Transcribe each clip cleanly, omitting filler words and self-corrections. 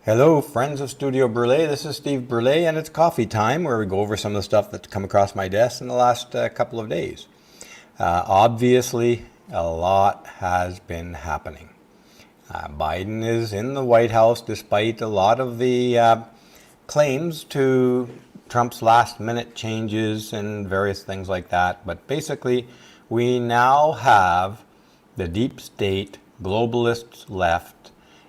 Hello, friends of Studio Burlet. This is Steve Burlet, and it's coffee time where we go over some of the stuff that's come across my desk in the last couple of days. Obviously, a lot has been happening. Biden is in the White House despite a lot of the claims to Trump's last-minute changes and various things like that. But basically, we now have the deep state globalist left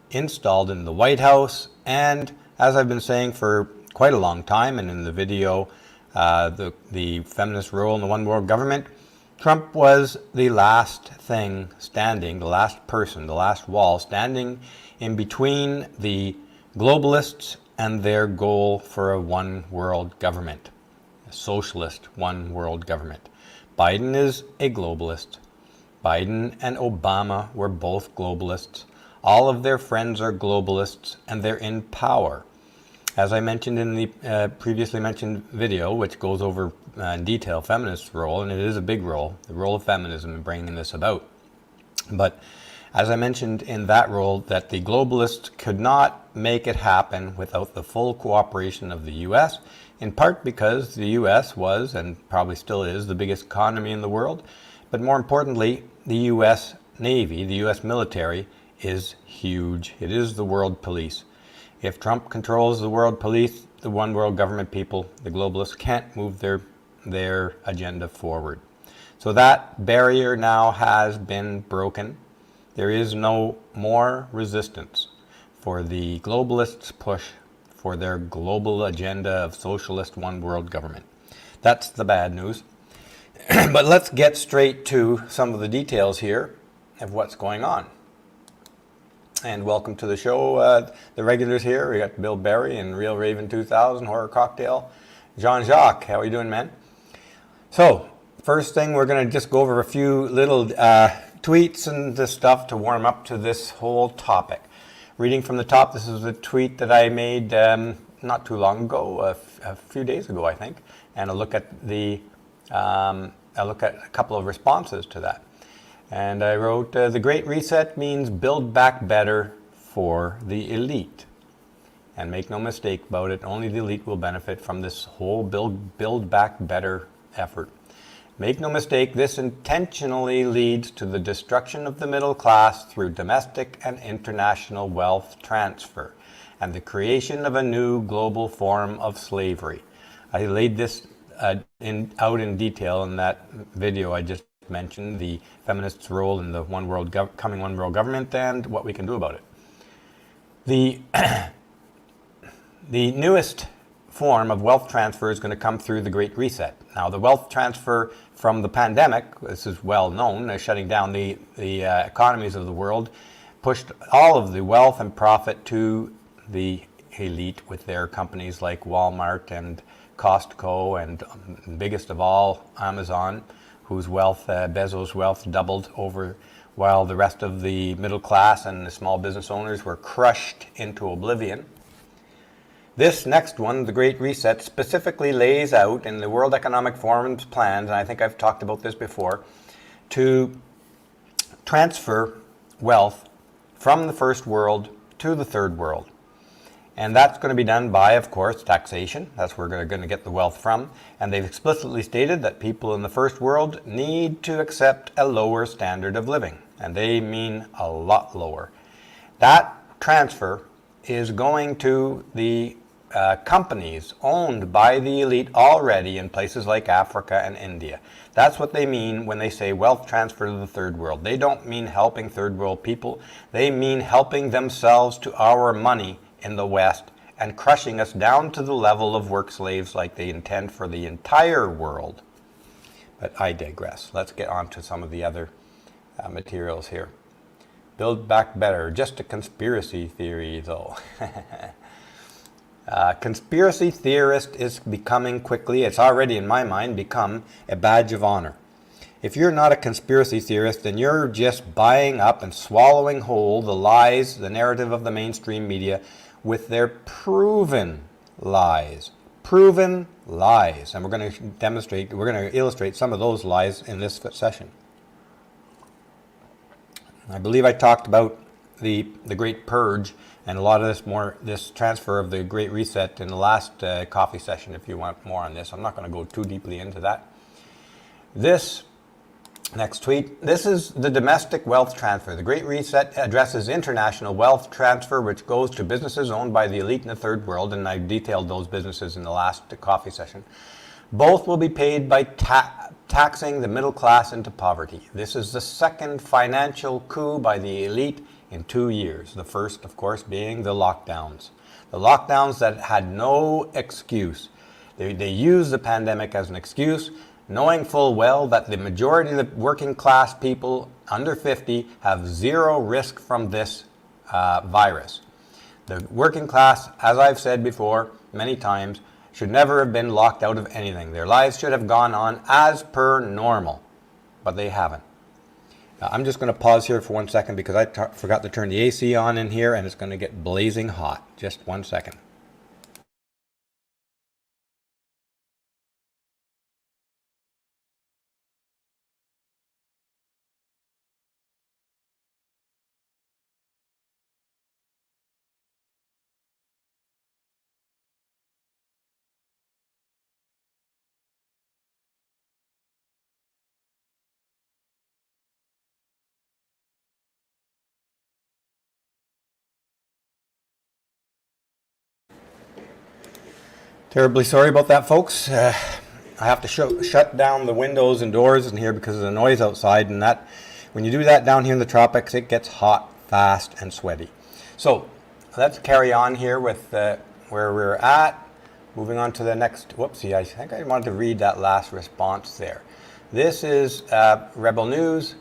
installed in the White House, and as I've been saying for quite a long time, and in the video, the feminist role in the one world government, Trump was the last thing standing, the last person, the last wall standing in between the globalists and their goal for a one world government, a socialist one world government. Biden is a globalist. Biden and Obama were both globalists. All of their friends are globalists, and they're in power. As I mentioned in the previously mentioned video, which goes over in detail feminist role, and it is a big role, the role of feminism in bringing this about. But as I mentioned in that role, that the globalists could not make it happen without the full cooperation of the U.S., in part because the U.S. was, and probably still is, the biggest economy in the world. But more importantly, the U.S. Navy, the U.S. military, is huge. It is the world police. If Trump controls the world police, the one world government people, the globalists, can't move their agenda forward. So that barrier now has been broken. There is no more resistance for the globalists' push for their global agenda of socialist one world government. That's the bad news. But let's get straight to some of the details here of what's going on. And welcome to the show, the regulars here. We got Bill Berry and Real Raven 2000, Horror Cocktail. Jean-Jacques, how are you doing, man? So, first thing, we're going to just go over a few little tweets and this stuff to warm up to this whole topic. Reading from the top, this is a tweet that I made not too long ago, a few days ago, I think, and a look at a couple of responses to that. And I wrote, the Great Reset means build back better for the elite. And make no mistake about it, only the elite will benefit from this whole build back better effort. Make no mistake, this intentionally leads to the destruction of the middle class through domestic and international wealth transfer and the creation of a new global form of slavery. I laid this out in detail in that video I just mentioned, the feminists' role in the coming one world government and what we can do about it. The newest form of wealth transfer is going to come through the Great Reset. Now, the wealth transfer from the pandemic, this is well known, shutting down the economies of the world, pushed all of the wealth and profit to the elite with their companies like Walmart and Costco and biggest of all, Amazon, whose wealth, Bezos' wealth, doubled over, while the rest of the middle class and the small business owners were crushed into oblivion. This next one, the Great Reset, specifically lays out in the World Economic Forum's plans, and I think I've talked about this before, to transfer wealth from the first world to the third world. And that's going to be done by, of course, taxation. That's where we're going to get the wealth from. And they've explicitly stated that people in the first world need to accept a lower standard of living. And they mean a lot lower. That transfer is going to the companies owned by the elite already in places like Africa and India. That's what they mean when they say wealth transfer to the third world. They don't mean helping third world people. They mean helping themselves to our money in the West and crushing us down to the level of work slaves like they intend for the entire world. But I digress. Let's get on to some of the other materials here. Build back better. Just a conspiracy theory, though. Conspiracy theorist is becoming quickly, it's already in my mind, become a badge of honor. If you're not a conspiracy theorist, then you're just buying up and swallowing whole the lies, the narrative of the mainstream media with their proven lies. Proven lies. And we're going to illustrate some of those lies in this session. I believe I talked about the Great Purge and a lot of this transfer of the Great Reset in the last coffee session. If you want more on this, I'm not going to go too deeply into that. This next tweet. This is the domestic wealth transfer. The Great Reset addresses international wealth transfer, which goes to businesses owned by the elite in the third world, and I detailed those businesses in the last coffee session. Both will be paid by taxing the middle class into poverty. This is the second financial coup by the elite in 2 years. The first, of course, being the lockdowns. The lockdowns that had no excuse. They used the pandemic as an excuse, knowing full well that the majority of the working class people under 50 have zero risk from this virus. The working class, as I've said before many times, should never have been locked out of anything. Their lives should have gone on as per normal, but they haven't. I'm just going to pause here for 1 second because I forgot to turn the AC on in here and it's going to get blazing hot. Just 1 second. Terribly sorry about that, folks. I have to shut down the windows and doors in here because of the noise outside, and that, when you do that down here in the tropics, it gets hot, fast, and sweaty. So let's carry on here with where we're at. Moving on to the next. Whoopsie, I think I wanted to read that last response there. This is Rebel News.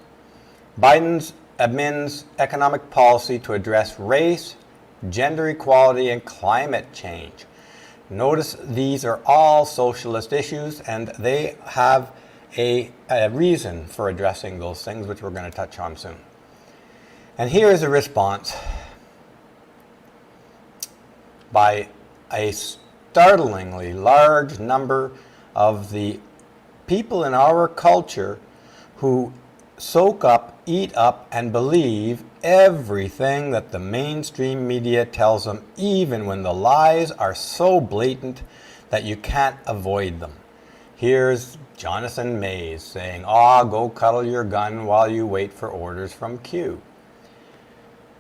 Biden's admins economic policy to address race, gender equality, and climate change. Notice these are all socialist issues, and they have a reason for addressing those things, which we're going to touch on soon. And here is a response by a startlingly large number of the people in our culture who soak up, eat up, and believe everything that the mainstream media tells them, even when the lies are so blatant that you can't avoid them. Here's Jonathan Mays saying, go cuddle your gun while you wait for orders from Q.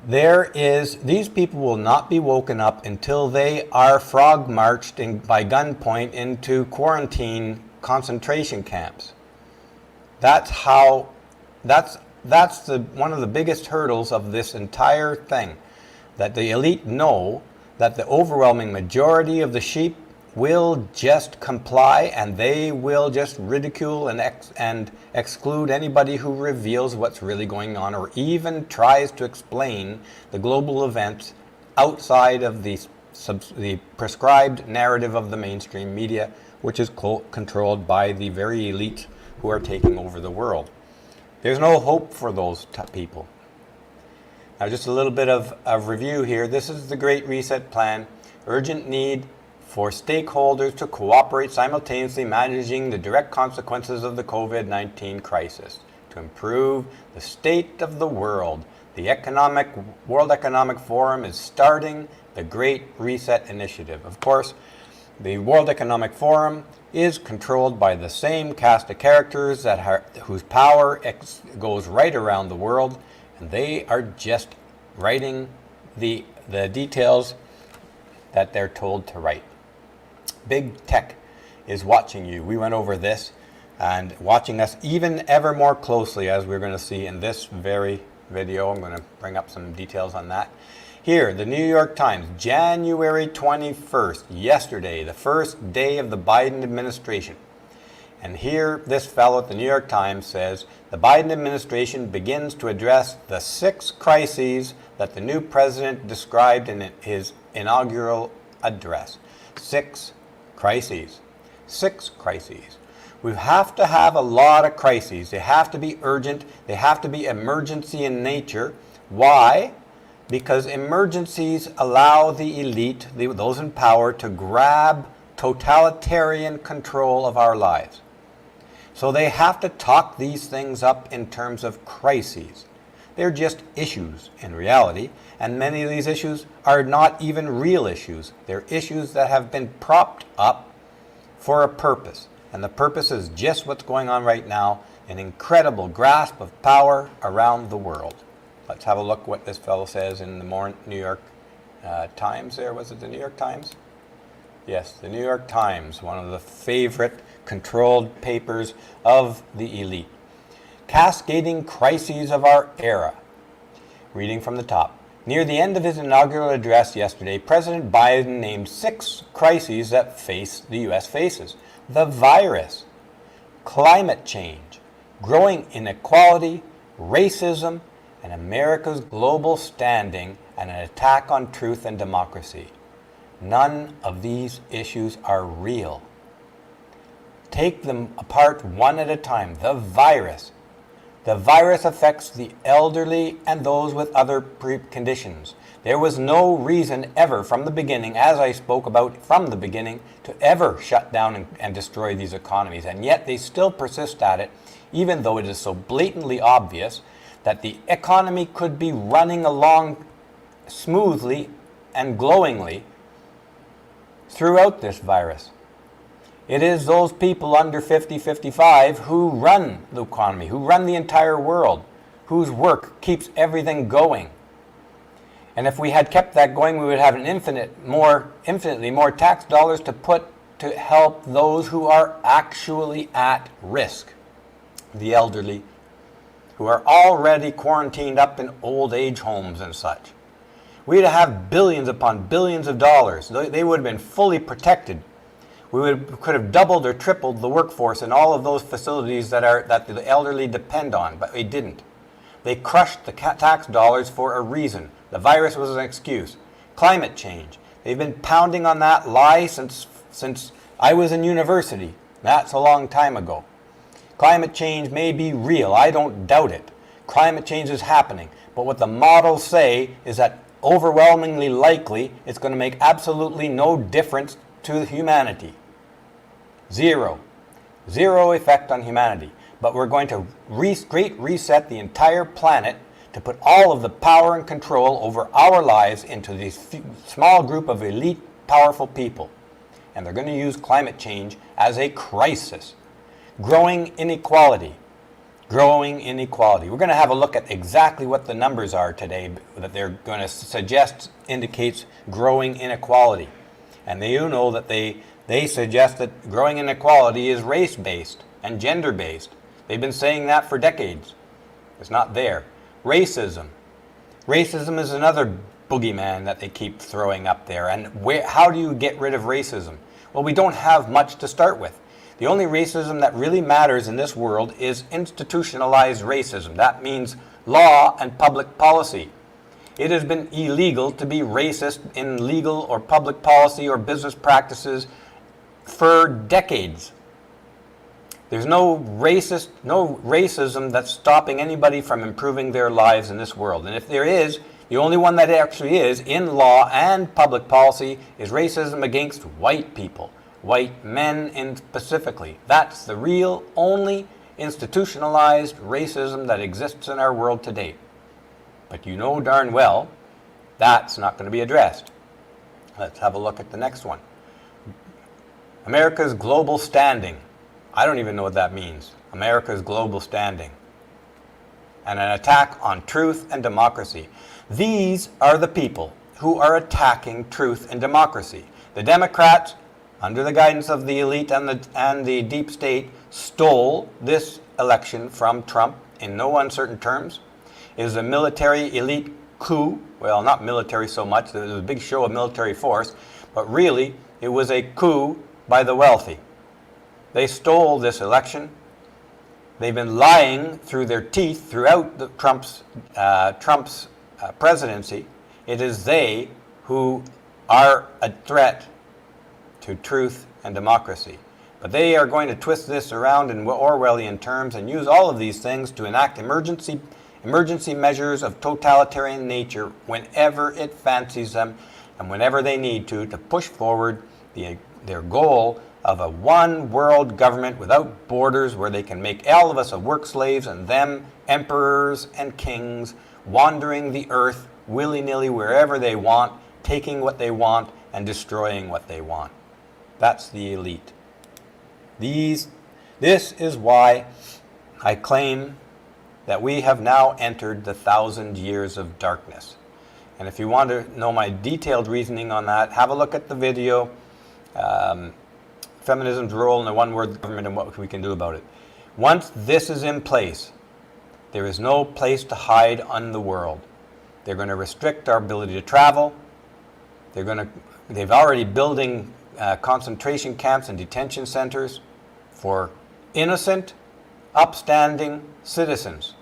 These people will not be woken up until they are frog marched by gunpoint into quarantine concentration camps. That's one of the biggest hurdles of this entire thing, that the elite know that the overwhelming majority of the sheep will just comply, and they will just ridicule and exclude anybody who reveals what's really going on or even tries to explain the global events outside of the prescribed narrative of the mainstream media, which is controlled by the very elite who are taking over the world. There's no hope for those people. Now, just a little bit of review here. This is the Great Reset Plan. Urgent need for stakeholders to cooperate simultaneously managing the direct consequences of the COVID-19 crisis to improve the state of the world. The World Economic Forum is starting the Great Reset Initiative. Of course, the World Economic Forum is controlled by the same cast of characters whose power goes right around the world, and they are just writing the details that they're told to write. Big tech is watching you. We went over this and watching us even ever more closely, as we're going to see in this very video. I'm going to bring up some details on that. Here, the New York Times, January 21st, yesterday, the first day of the Biden administration. And here, this fellow at the New York Times says, the Biden administration begins to address the 6 crises that the new president described in his inaugural address. 6 crises. 6 crises. We have to have a lot of crises. They have to be urgent. They have to be emergency in nature. Why? Because emergencies allow the elite, those in power, to grab totalitarian control of our lives. So they have to talk these things up in terms of crises. They're just issues in reality, and many of these issues are not even real issues. They're issues that have been propped up for a purpose, and the purpose is just what's going on right now, an incredible grasp of power around the world. Let's have a look what this fellow says in the New York Times there. Was it the New York Times? Yes, the New York Times, one of the favorite controlled papers of the elite. Cascading crises of our era. Reading from the top. Near the end of his inaugural address yesterday, President Biden named 6 crises that the U.S. faces. The virus, climate change, growing inequality, racism, and America's global standing, and an attack on truth and democracy. None of these issues are real. Take them apart one at a time. The virus. The virus affects the elderly and those with other preconditions. There was no reason ever from the beginning, as I spoke about from the beginning, to ever shut down and destroy these economies. And yet they still persist at it, even though it is so blatantly obvious that the economy could be running along smoothly and glowingly throughout this virus. It is those people under 50, 55 who run the economy, who run the entire world, whose work keeps everything going. And if we had kept that going, we would have infinitely more tax dollars to put to help those who are actually at risk. The elderly, who are already quarantined up in old age homes and such. We'd have billions upon billions of dollars. They would have been fully protected. Could have doubled or tripled the workforce in all of those facilities that the elderly depend on, but we didn't. They crushed the tax dollars for a reason. The virus was an excuse. Climate change. They've been pounding on that lie since I was in university. That's a long time ago. Climate change may be real. I don't doubt it. Climate change is happening. But what the models say is that overwhelmingly likely it's going to make absolutely no difference to humanity. Zero effect on humanity. But we're going to great reset the entire planet to put all of the power and control over our lives into this small group of elite, powerful people. And they're going to use climate change as a crisis. Growing inequality. Growing inequality. We're going to have a look at exactly what the numbers are today that they're going to suggest indicates growing inequality. And you know that they suggest that growing inequality is race-based and gender-based. They've been saying that for decades. It's not there. Racism. Racism is another boogeyman that they keep throwing up there. And how do you get rid of racism? Well, we don't have much to start with. The only racism that really matters in this world is institutionalized racism. That means law and public policy. It has been illegal to be racist in legal or public policy or business practices for decades. There's no racism that's stopping anybody from improving their lives in this world. And if there is, the only one that actually is in law and public policy is racism against white people, white men specifically. That's the real, only institutionalized racism that exists in our world today. But you know darn well that's not going to be addressed. Let's have a look at the next one. America's global standing. I don't even know what that means. America's global standing. And an attack on truth and democracy. These are the people who are attacking truth and democracy. The Democrats, under the guidance of the elite and the deep state, stole this election from Trump in no uncertain terms. It is a military elite coup. Well, not military so much. There was a big show of military force. But really, it was a coup by the wealthy. They stole this election. They've been lying through their teeth throughout Trump's presidency. It is they who are a threat to truth and democracy. But they are going to twist this around in Orwellian terms and use all of these things to enact emergency measures of totalitarian nature whenever it fancies them and whenever they need to push forward their goal of a one world government without borders where they can make all of us work slaves and them emperors and kings wandering the earth willy-nilly wherever they want, taking what they want and destroying what they want. That's the elite. This is why I claim that we have now entered the 1,000 years of darkness. And if you want to know my detailed reasoning on that, have a look at the video, Feminism's Role in a One-World Government and What We Can Do About It. Once this is in place, there is no place to hide in the world. They're going to restrict our ability to travel. They've already building concentration camps and detention centers for innocent, upstanding citizens.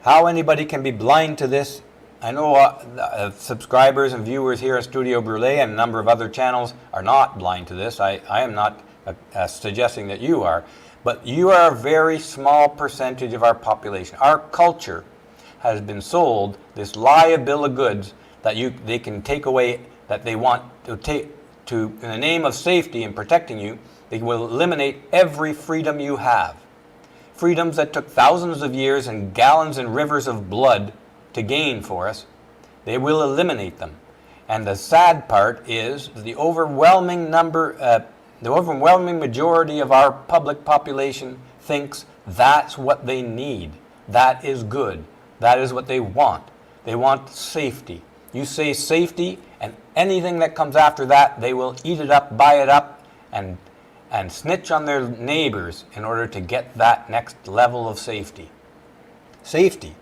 How anybody can be blind to this, I know subscribers and viewers here at Studio Brule and a number of other channels are not blind to this. I am not suggesting that you are, but you are a very small percentage of our population. Our culture has been sold this lie of bill of goods that they can take away, that they want to take in the name of safety and protecting you. They will eliminate every freedom you have. Freedoms that took thousands of years and gallons and rivers of blood to gain for us, they will eliminate them. And the sad part is the overwhelming majority of our public population thinks that's what they need. That is good. That is what they want. They want safety. You say safety, and anything that comes after that, they will eat it up, buy it up, and snitch on their neighbors in order to get that next level of safety. Safety.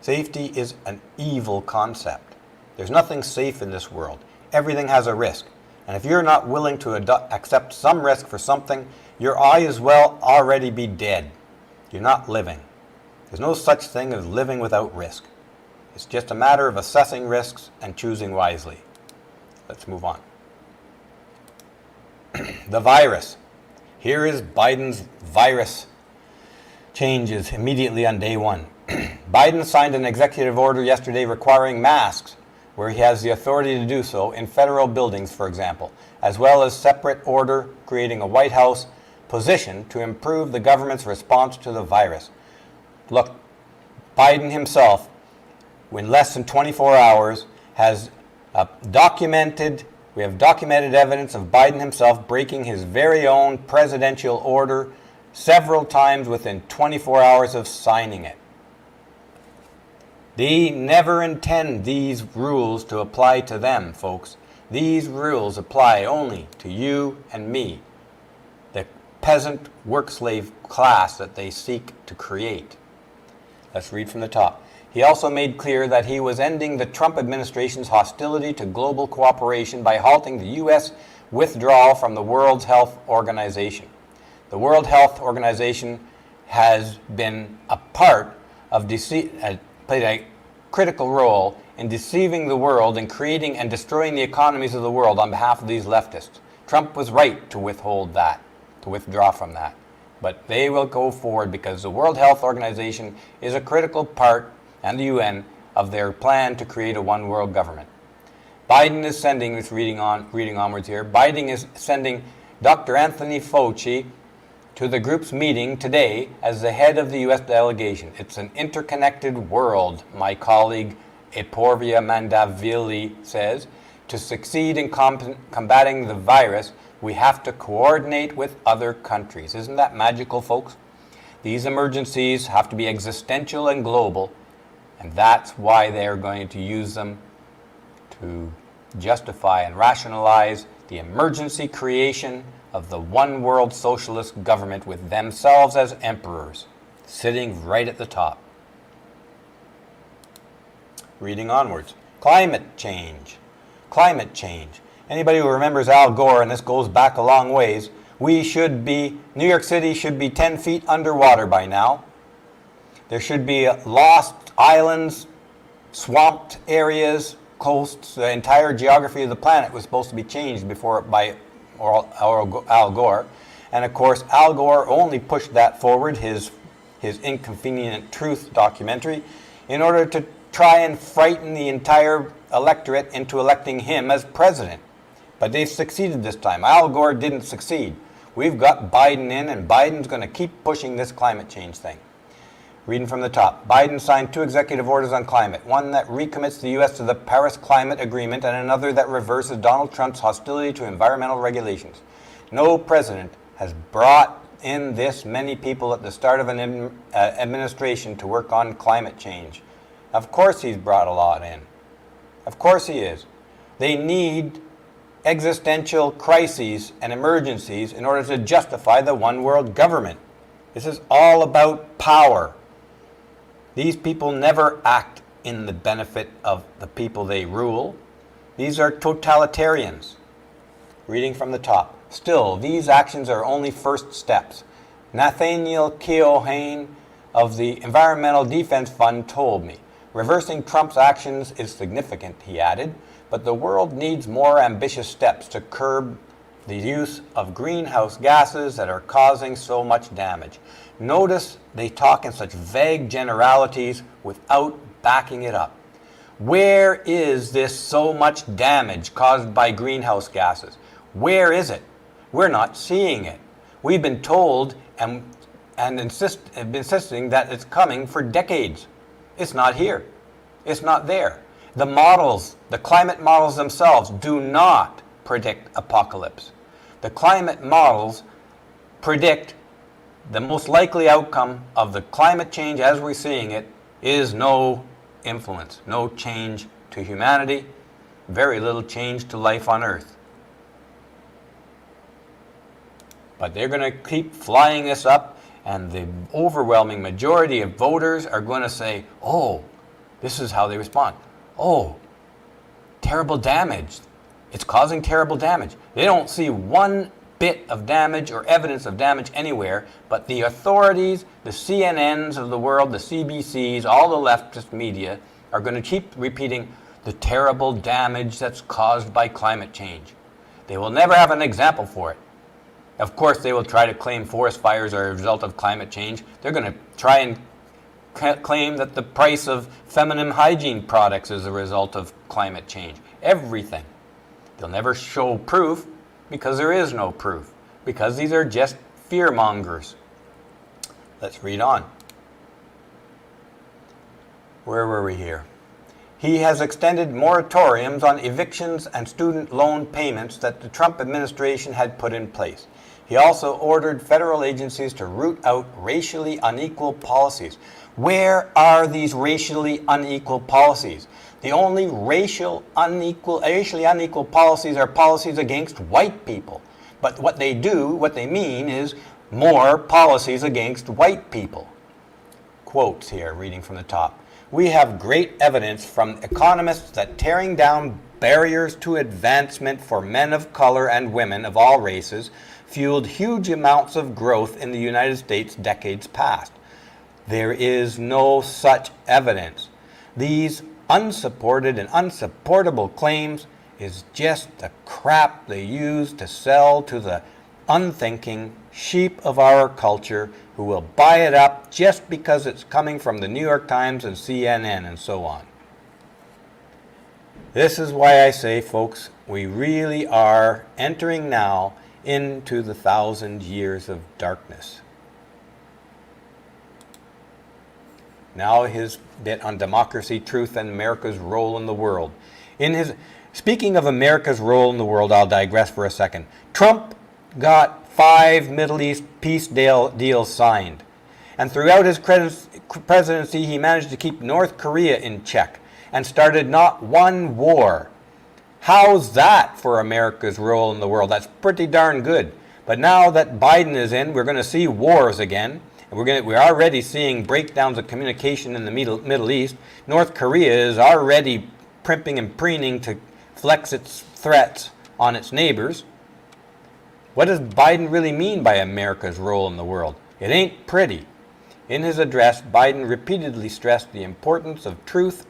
Safety is an evil concept. There's nothing safe in this world. Everything has a risk. And if you're not willing to accept some risk for something, you might as well already be dead. You're not living. There's no such thing as living without risk. It's just a matter of assessing risks and choosing wisely. Let's move on. The virus. Here is Biden's virus changes immediately on day one. Biden signed an executive order yesterday requiring masks, where he has the authority to do so, in federal buildings, for example, as well as separate order creating a White House position to improve the government's response to the virus. Look, Biden himself, in less than 24 hours, has we have documented evidence of Biden himself breaking his very own presidential order several times within 24 hours of signing it. They never intend these rules to apply to them, folks. These rules apply only to you and me, the peasant work-slave class that they seek to create. Let's read from the top. He also made clear that he was ending the Trump administration's hostility to global cooperation by halting the U.S. withdrawal from the World Health Organization. The World Health Organization has been a part of played a critical role in deceiving the world and creating and destroying the economies of the world on behalf of these leftists. Trump was right to withhold that, to withdraw from that. But they will go forward because the World Health Organization is a critical part, and the UN, of their plan to create a one world government. Biden is sending, reading onwards here, Biden is sending Dr. Anthony Fauci to the group's meeting today as the head of the U.S. delegation. It's an interconnected world, my colleague Eporvia Mandavili says. To succeed in combating the virus, we have to coordinate with other countries. Isn't that magical, folks? These emergencies have to be existential and global, and that's why they're going to use them to justify and rationalize the emergency creation of the one world socialist government with themselves as emperors, sitting right at the top. Reading onwards. Climate change. Climate change. Anybody who remembers Al Gore, and this goes back a long ways, New York City should be 10 feet underwater by now. There should be lost islands, swamped areas, coasts. The entire geography of the planet was supposed to be changed by Al Gore. And of course, Al Gore only pushed that forward, his Inconvenient Truth documentary, in order to try and frighten the entire electorate into electing him as president. But they've succeeded this time. Al Gore didn't succeed. We've got Biden in, and Biden's going to keep pushing this climate change thing. Reading from the top, Biden signed 2 executive orders on climate, one that recommits the U.S. to the Paris Climate Agreement and another that reverses Donald Trump's hostility to environmental regulations. No president has brought in this many people at the start of an administration to work on climate change. Of course he's brought a lot in. Of course he is. They need existential crises and emergencies in order to justify the one world government. This is all about power. These people never act in the benefit of the people they rule. These are totalitarians. Reading from the top. Still, these actions are only first steps. Nathaniel Keohane of the Environmental Defense Fund told me, reversing Trump's actions is significant, he added, but the world needs more ambitious steps to curb the use of greenhouse gases that are causing so much damage. Notice they talk in such vague generalities without backing it up. Where is this so much damage caused by greenhouse gases? Where is it? We're not seeing it. We've been told and been insisting that it's coming for decades. It's not here. It's not there. The models, the climate models themselves, do not predict apocalypse. The climate models predict the most likely outcome of the climate change as we're seeing it is no influence, no change to humanity, very little change to life on Earth. But they're going to keep flying this up, and the overwhelming majority of voters are going to say, oh, this is how they respond. Oh, terrible damage. It's causing terrible damage. They don't see one bit of damage or evidence of damage anywhere, but the authorities, the CNNs of the world, the CBCs, all the leftist media are going to keep repeating the terrible damage that's caused by climate change. They will never have an example for it. Of course, they will try to claim forest fires are a result of climate change. They're going to try and claim that the price of feminine hygiene products is a result of climate change. Everything. They'll never show proof because there is no proof, because these are just fear mongers. Let's read on. Where were we here? He has extended moratoriums on evictions and student loan payments that the Trump administration had put in place. He also ordered federal agencies to root out racially unequal policies. Where are these racially unequal policies? The only racially unequal policies are policies against white people. But what they mean is more policies against white people. Quotes here, reading from the top. We have great evidence from economists that tearing down barriers to advancement for men of color and women of all races fueled huge amounts of growth in the United States decades past. There is no such evidence. These unsupported and unsupportable claims is just the crap they use to sell to the unthinking sheep of our culture who will buy it up just because it's coming from the New York Times and CNN and so on. This is why I say, folks, we really are entering now into the 1,000 years of darkness. Now his bit on democracy, truth, and America's role in the world. Speaking of America's role in the world, I'll digress for a second. Trump got 5 Middle East peace deals signed. And throughout his presidency, he managed to keep North Korea in check and started not one war. How's that for America's role in the world? That's pretty darn good. But now that Biden is in, we're going to see wars again. We're already seeing breakdowns of communication in the Middle East. North Korea is already primping and preening to flex its threats on its neighbors. What does Biden really mean by America's role in the world? It ain't pretty. In his address, Biden repeatedly stressed the importance of truth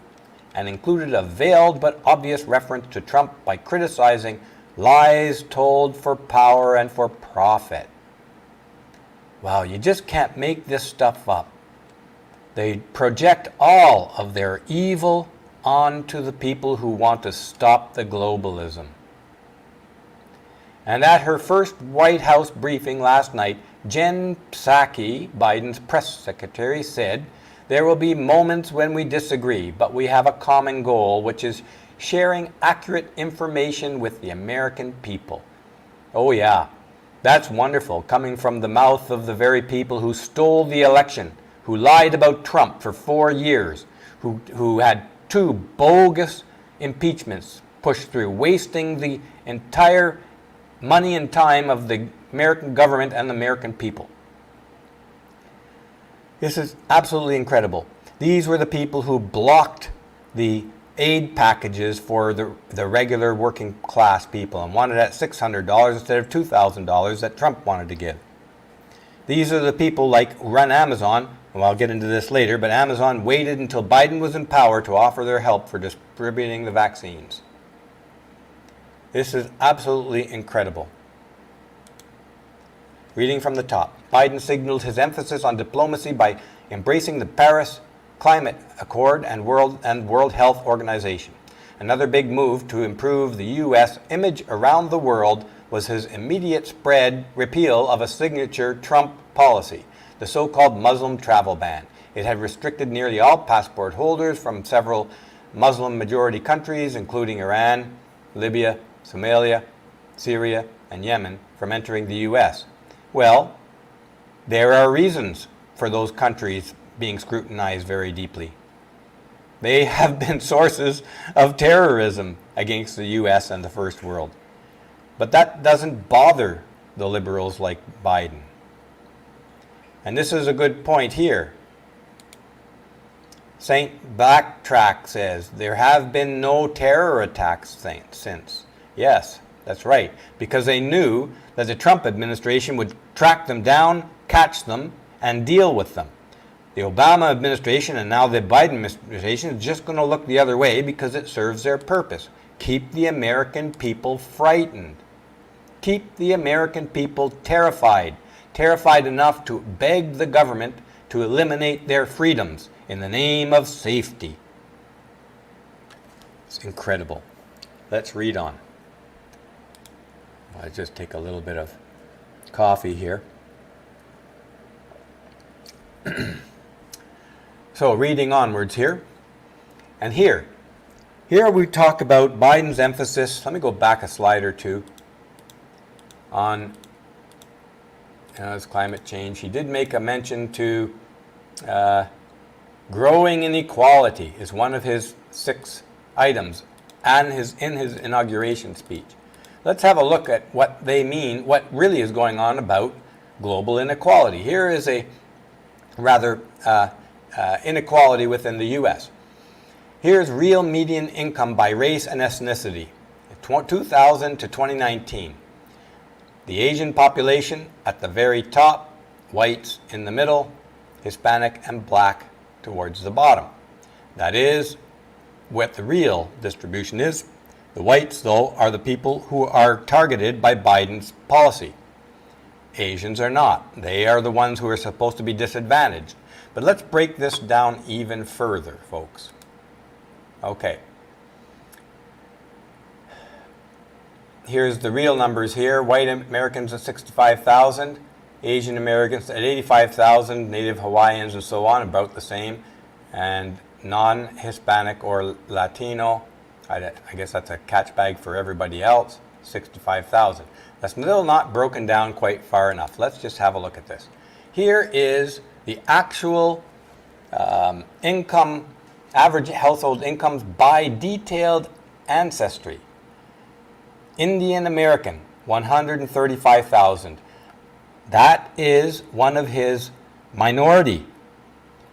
and included a veiled but obvious reference to Trump by criticizing lies told for power and for profit. Wow, you just can't make this stuff up. They project all of their evil onto the people who want to stop the globalism. And at her first White House briefing last night, Jen Psaki, Biden's press secretary, said There will be moments when we disagree, but we have a common goal, which is sharing accurate information with the American people. Oh yeah, that's wonderful, coming from the mouth of the very people who stole the election, who lied about Trump for 4 years, who had 2 bogus impeachments pushed through, wasting the entire money and time of the American government and the American people. This is absolutely incredible. These were the people who blocked the aid packages for the regular working class people and wanted it at $600 instead of $2,000 that Trump wanted to give. These are the people like run Amazon, and I'll get into this later, but Amazon waited until Biden was in power to offer their help for distributing the vaccines. This is absolutely incredible. Reading from the top, Biden signaled his emphasis on diplomacy by embracing the Paris Climate Accord and World Health Organization. Another big move to improve the U.S. image around the world was his immediate repeal of a signature Trump policy, the so-called Muslim travel ban. It had restricted nearly all passport holders from several Muslim-majority countries, including Iran, Libya, Somalia, Syria, and Yemen, from entering the U.S. Well, there are reasons for those countries being scrutinized very deeply. They have been sources of terrorism against the U.S. and the First World. But that doesn't bother the liberals like Biden. And this is a good point here. Saint Backtrack says, there have been no terror attacks since. Yes, that's right, because they knew that the Trump administration would track them down, catch them, and deal with them. The Obama administration and now the Biden administration is just going to look the other way because it serves their purpose. Keep the American people frightened. Keep the American people terrified. Terrified enough to beg the government to eliminate their freedoms in the name of safety. It's incredible. Let's read on. I'll just take a little bit of coffee here. So reading onwards here. And here we talk about Biden's emphasis. Let me go back a slide or two on his climate change. He did make a mention to growing inequality is one of his 6 items and in his inauguration speech. Let's have a look at what they mean, what really is going on about global inequality. Here is a rather inequality within the U.S. Here's real median income by race and ethnicity, 2000 to 2019. The Asian population at the very top, whites in the middle, Hispanic and black towards the bottom. That is what the real distribution is. The whites, though, are the people who are targeted by Biden's policy. Asians are not. They are the ones who are supposed to be disadvantaged. But let's break this down even further, folks. Okay. Here's the real numbers here. White Americans at 65,000, Asian Americans at 85,000, Native Hawaiians and so on, about the same, and non-Hispanic or Latino, I guess that's a catch bag for everybody else, 65,000. That's still not broken down quite far enough. Let's just have a look at this. Here is the actual income, average household incomes by detailed ancestry. Indian American, 135,000. That is one of his minority,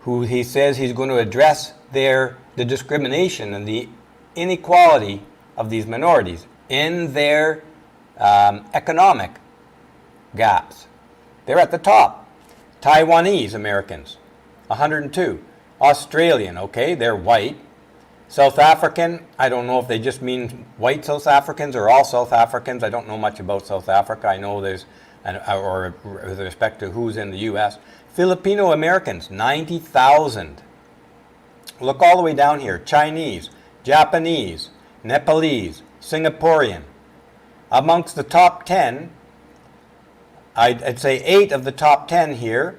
who he says he's going to address the discrimination and the inequality of these minorities in their economic gaps. They're at the top. Taiwanese Americans, 102. Australian, okay, they're white. South African, I don't know if they just mean white South Africans or all South Africans. I don't know much about South Africa. I know there's, or with respect to who's in the U.S. Filipino Americans, 90,000. Look all the way down here. Chinese, Japanese, Nepalese, Singaporean. Amongst the top 10, I'd say 8 of the top 10 here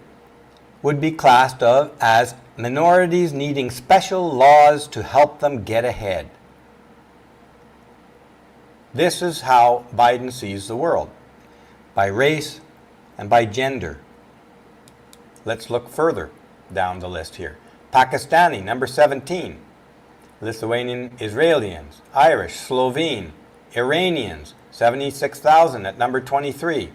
would be classed as minorities needing special laws to help them get ahead. This is how Biden sees the world, by race and by gender. Let's look further down the list here. Pakistani, number 17. Lithuanian Israelis, Irish, Slovene, Iranians, 76,000 at number 23.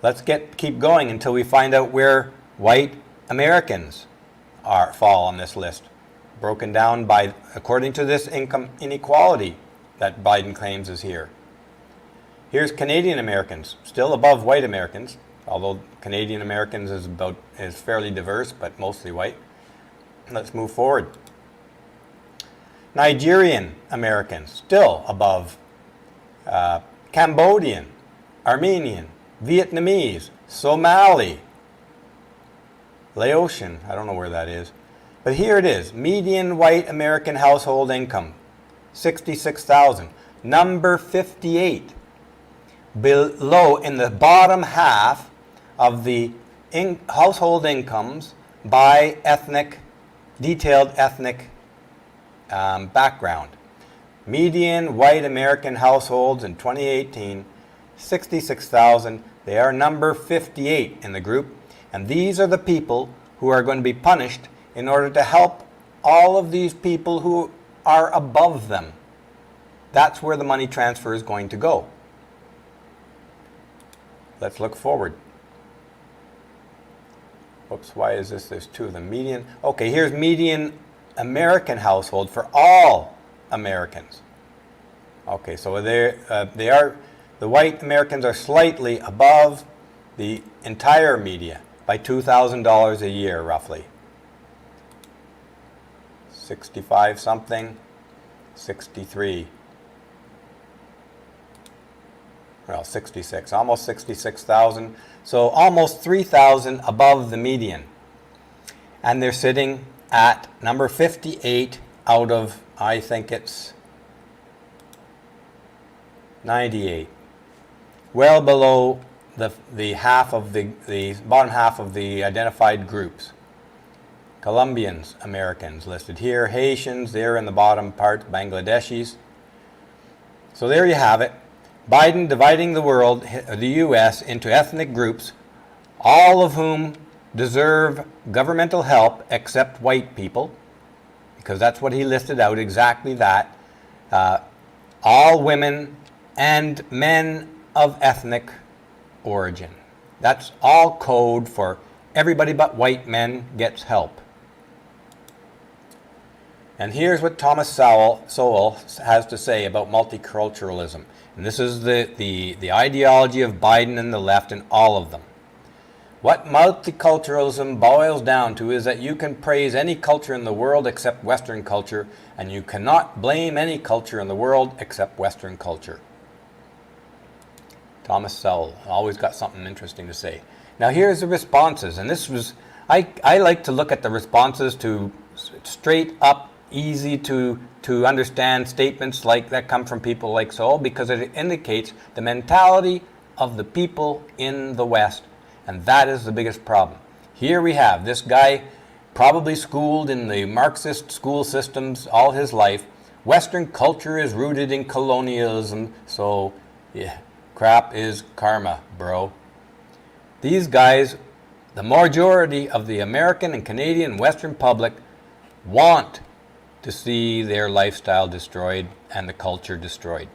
Let's keep going until we find out where white Americans fall on this list, broken down by, according to this income inequality that Biden claims is here. Here's Canadian Americans, still above white Americans, although Canadian Americans is fairly diverse, but mostly white. Let's move forward. Nigerian Americans, still above Cambodian, Armenian, Vietnamese, Somali, Laotian, I don't know where that is. But here it is, median white American household income, 66,000. Number 58, below in the bottom half of the household incomes by detailed ethnic background. Median white American households in 2018, 66,000. They are number 58 in the group. And these are the people who are going to be punished in order to help all of these people who are above them. That's where the money transfer is going to go. Let's look forward. Whoops, why is this? There's two of them. Median. Okay, here's median American household for all Americans. Okay, so the white Americans are slightly above the entire media by $2,000 a year, roughly. 65 something, 63. Well, 66, almost 66,000. So almost 3,000 above the median. And they're sitting at number 58 out of, I think it's 98. Well below the half of the bottom half of the identified groups. Colombians, Americans listed here. Haitians, they're in the bottom part. Bangladeshis. So there you have it. Biden dividing the world, the U.S., into ethnic groups, all of whom deserve governmental help except white people, because that's what he listed out, exactly that. All women and men of ethnic origin. That's all code for everybody but white men gets help. And here's what Thomas Sowell has to say about multiculturalism. And this is the ideology of Biden and the left and all of them. What multiculturalism boils down to is that you can praise any culture in the world except Western culture, and you cannot blame any culture in the world except Western culture. Thomas Sowell always got something interesting to say. Now here's the responses, and this was, I like to look at the responses to straight up, easy to understand statements like that come from people like Sowell, because it indicates the mentality of the people in the West, and that is the biggest problem. Here we have this guy probably schooled in the Marxist school systems all his life. Western culture is rooted in colonialism, so yeah, crap is karma, bro. These guys, the majority of the American and Canadian Western public, want to see their lifestyle destroyed and the culture destroyed.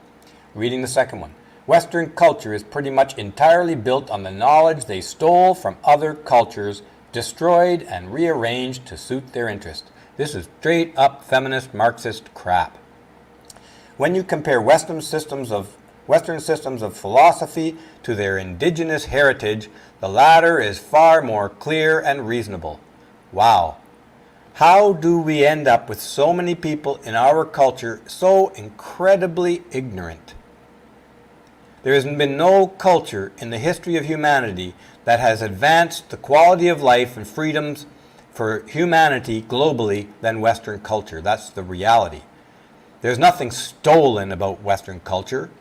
Reading the second one. Western culture is pretty much entirely built on the knowledge they stole from other cultures, destroyed and rearranged to suit their interest. This is straight up feminist Marxist crap. When you compare Western systems of philosophy to their indigenous heritage, the latter is far more clear and reasonable. Wow. How do we end up with so many people in our culture so incredibly ignorant? There has been no culture in the history of humanity that has advanced the quality of life and freedoms for humanity globally than Western culture. That's the reality. There's nothing stolen about Western culture.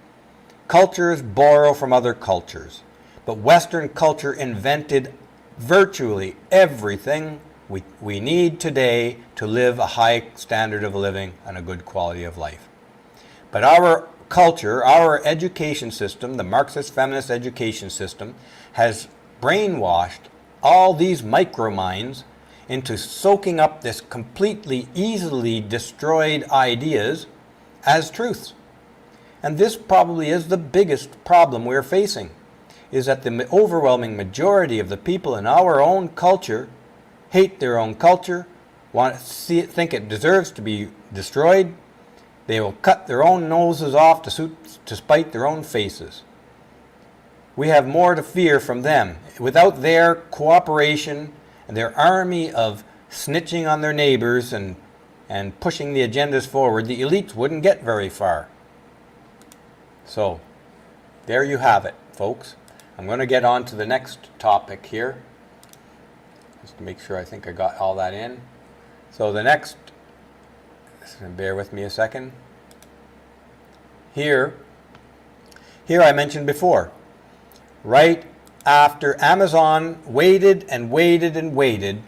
Cultures borrow from other cultures. But Western culture invented virtually everything We need today to live a high standard of living and a good quality of life. But our culture, our education system, the Marxist feminist education system, has brainwashed all these microminds into soaking up this completely easily destroyed ideas as truths. And this probably is the biggest problem we're facing, is that the overwhelming majority of the people in our own culture hate their own culture, think it deserves to be destroyed. They will cut their own noses off to spite their own faces. We have more to fear from them. Without their cooperation and their army of snitching on their neighbors and pushing the agendas forward, the elites wouldn't get very far. So, there you have it, folks. I'm going to get on to the next topic here, just to make sure I think I got all that in. So the next, bear with me a second. Here I mentioned before, right after Amazon waited and waited and waited,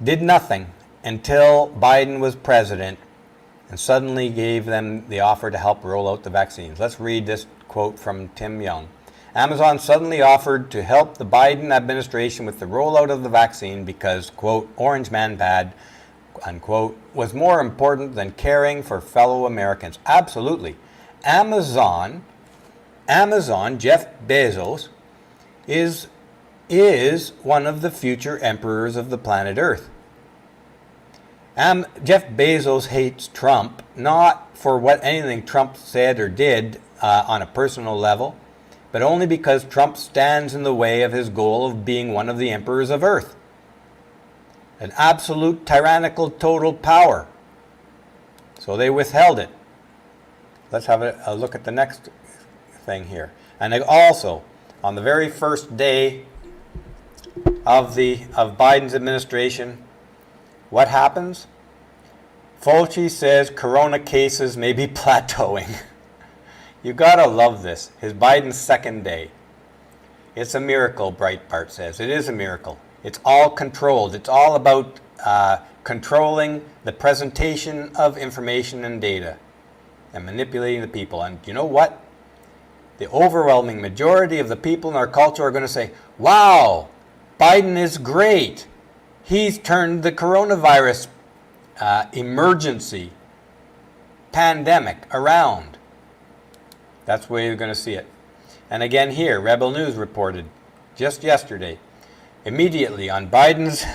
did nothing until Biden was president, and suddenly gave them the offer to help roll out the vaccines. Let's read this quote from Tim Young. Amazon suddenly offered to help the Biden administration with the rollout of the vaccine because, quote, Orange Man bad, unquote, was more important than caring for fellow Americans. Absolutely. Amazon, Jeff Bezos, is one of the future emperors of the planet Earth. Jeff Bezos hates Trump, not for anything Trump said or did on a personal level, but only because Trump stands in the way of his goal of being one of the emperors of Earth. An absolute tyrannical total power. So they withheld it. Let's have a look at the next thing here. And also, on the very first day of Biden's administration, what happens? Fauci says corona cases may be plateauing. You gotta love this. His Biden's second day. It's a miracle, Breitbart says. It is a miracle. It's all controlled. It's all about controlling the presentation of information and data and manipulating the people. And you know what? The overwhelming majority of the people in our culture are going to say, wow, Biden is great. He's turned the coronavirus emergency pandemic around. That's where you're going to see it. And again here, Rebel News reported just yesterday, immediately on Biden's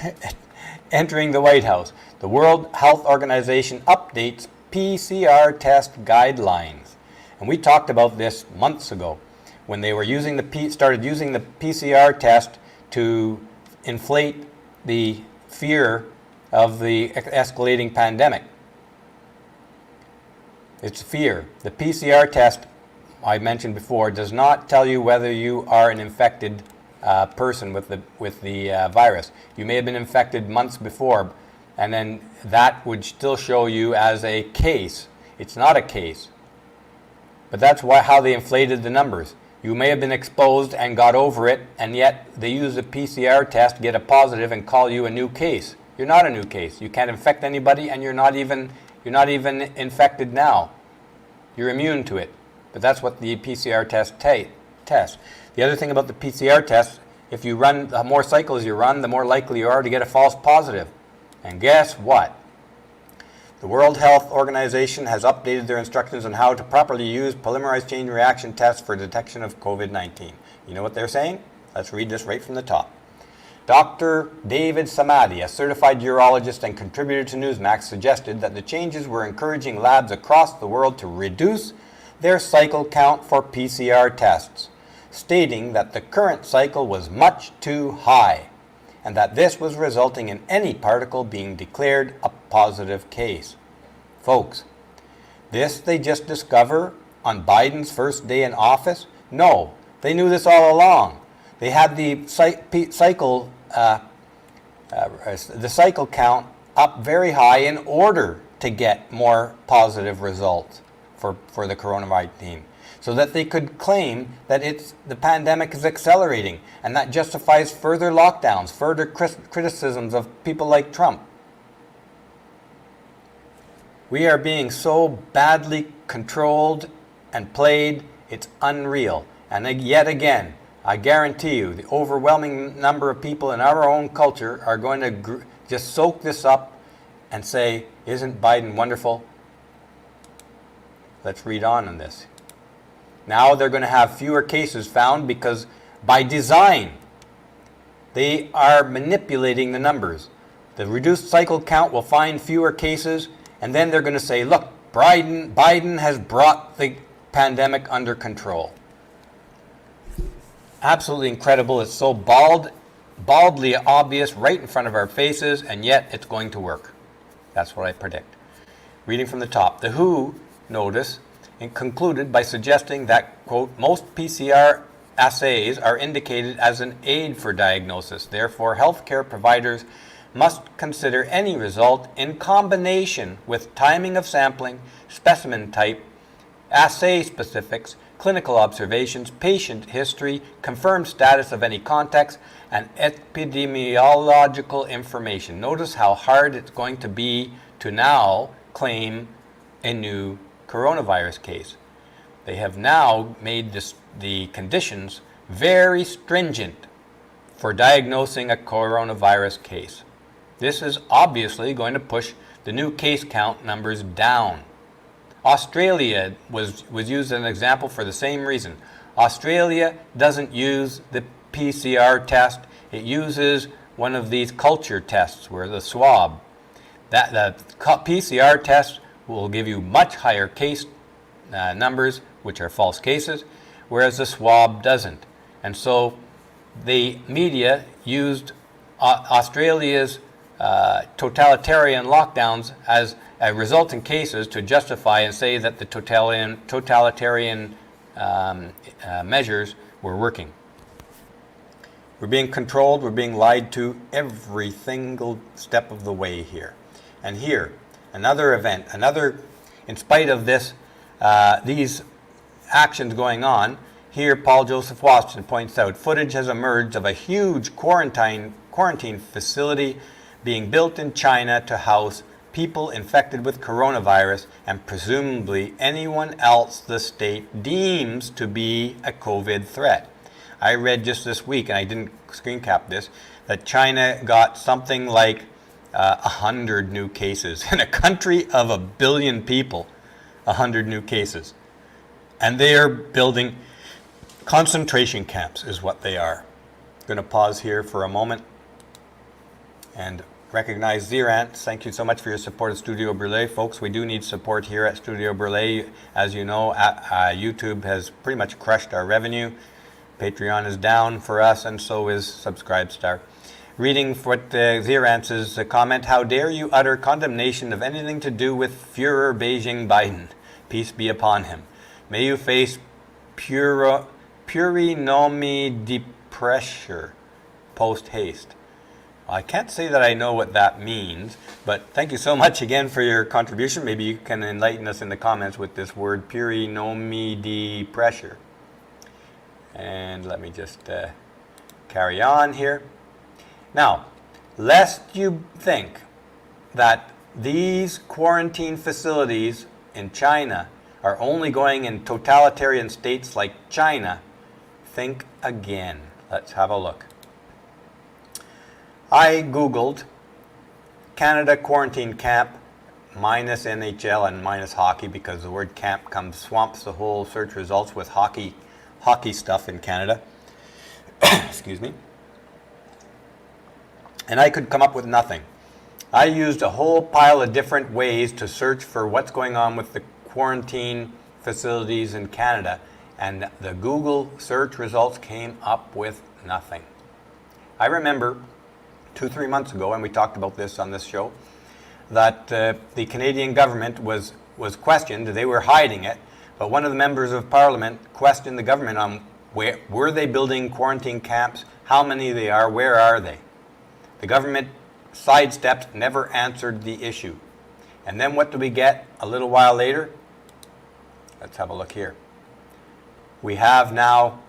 entering the White House, the World Health Organization updates PCR test guidelines. And we talked about this months ago when they were started using the PCR test to inflate the fear of the escalating pandemic. It's fear. The PCR test, I mentioned before, does not tell you whether you are an infected person with the virus. You may have been infected months before, and then that would still show you as a case. It's not a case. But that's how they inflated the numbers. You may have been exposed and got over it, and yet they use a PCR test, get a positive, and call you a new case. You're not a new case. You can't infect anybody, and you're not even infected now. You're immune to it. But that's what the PCR test tests. The other thing about the PCR test, if you run, the more cycles you run, the more likely you are to get a false positive. And guess what? The World Health Organization has updated their instructions on how to properly use polymerase chain reaction tests for detection of COVID-19. You know what they're saying? Let's read this right from the top. Dr. David Samadi, a certified urologist and contributor to Newsmax, suggested that the changes were encouraging labs across the world to reduce their cycle count for PCR tests, stating that the current cycle was much too high, and that this was resulting in any particle being declared a positive case. Folks, this they just discover on Biden's first day in office? No, they knew this all along. They had the cycle count up very high in order to get more positive results for the coronavirus, so that they could claim that the pandemic is accelerating, and that justifies further lockdowns, further criticisms of people like Trump. We are being so badly controlled and played, it's unreal. And yet again, I guarantee you, the overwhelming number of people in our own culture are going to just soak this up and say, isn't Biden wonderful? Let's read on this. Now they're going to have fewer cases found because by design, they are manipulating the numbers. The reduced cycle count will find fewer cases, and then they're going to say, look, Biden has brought the pandemic under control. Absolutely incredible. It's so baldly obvious right in front of our faces, and yet it's going to work. That's what I predict. Reading from the top, the WHO notice and concluded by suggesting that, quote, most PCR assays are indicated as an aid for diagnosis. Therefore, healthcare providers must consider any result in combination with timing of sampling, specimen type, assay specifics, clinical observations, patient history, confirmed status of any contacts, and epidemiological information. Notice how hard it's going to be to now claim a new coronavirus case. They have now made the conditions very stringent for diagnosing a coronavirus case. This is obviously going to push the new case count numbers down. Australia was used as an example for the same reason. Australia doesn't use the PCR test. It uses one of these culture tests where the swab. The PCR test will give you much higher case numbers, which are false cases, whereas the swab doesn't. And so the media used Australia's totalitarian lockdowns as a result in cases to justify and say that the totalitarian measures were working. We're being controlled, we're being lied to every single step of the way here. And here, another event, in spite of this, these actions going on, here Paul Joseph Watson points out, footage has emerged of a huge quarantine facility being built in China to house people infected with coronavirus and presumably anyone else the state deems to be a COVID threat. I read just this week, and I didn't screen cap this, that China got something like 100 new cases. In a country of 1 billion people, 100 new cases. And they are building concentration camps is what they are. I'm going to pause here for a moment and recognize Zerant. Thank you so much for your support of Studio Brûlé. Folks, we do need support here at Studio Brûlé. As you know, YouTube has pretty much crushed our revenue. Patreon is down for us, and so is Subscribestar. Reading what Zerant's comment, how dare you utter condemnation of anything to do with Führer Beijing Biden. Peace be upon him. May you face purinomi de pressure post haste. I can't say that I know what that means, but thank you so much again for your contribution. Maybe you can enlighten us in the comments with this word, purinomi de pressure. And let me just carry on here. Now, lest you think that these quarantine facilities in China are only going in totalitarian states like China, think again. Let's have a look. I Googled Canada quarantine camp minus NHL and minus hockey because the word camp swamps the whole search results with hockey stuff in Canada. Excuse me. And I could come up with nothing. I used a whole pile of different ways to search for what's going on with the quarantine facilities in Canada, and the Google search results came up with nothing. I remember 2-3 months ago, and we talked about this on this show, that the Canadian government was questioned. They were hiding it, but one of the members of Parliament questioned the government on were they building quarantine camps, how many they are, where are they? The government sidestepped, never answered the issue. And then what do we get a little while later? Let's have a look here. We have now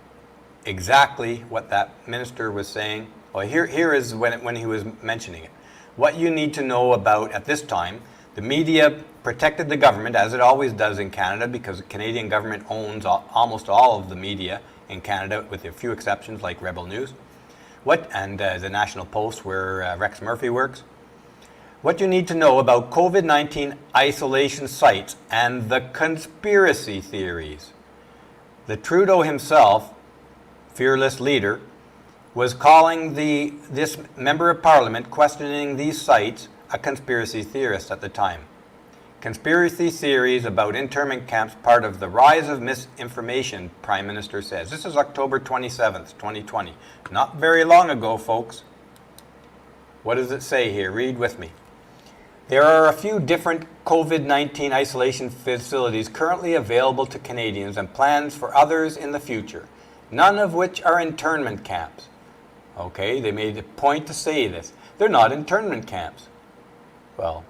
exactly what that minister was saying. Well, here is when he was mentioning it. What you need to know about at this time, the media protected the government, as it always does in Canada, because the Canadian government owns almost all of the media in Canada, with a few exceptions like Rebel News, and the National Post, where Rex Murphy works. What you need to know about COVID-19 isolation sites and the conspiracy theories. The Trudeau himself, fearless leader, was calling this member of parliament questioning these sites a conspiracy theorist at the time. Conspiracy theories about internment camps part of the rise of misinformation, Prime Minister says. This is October 27th, 2020. Not very long ago, folks. What does it say here? Read with me. There are a few different COVID-19 isolation facilities currently available to Canadians and plans for others in the future, none of which are internment camps. Okay, they made a point to say this. They're not internment camps. Well,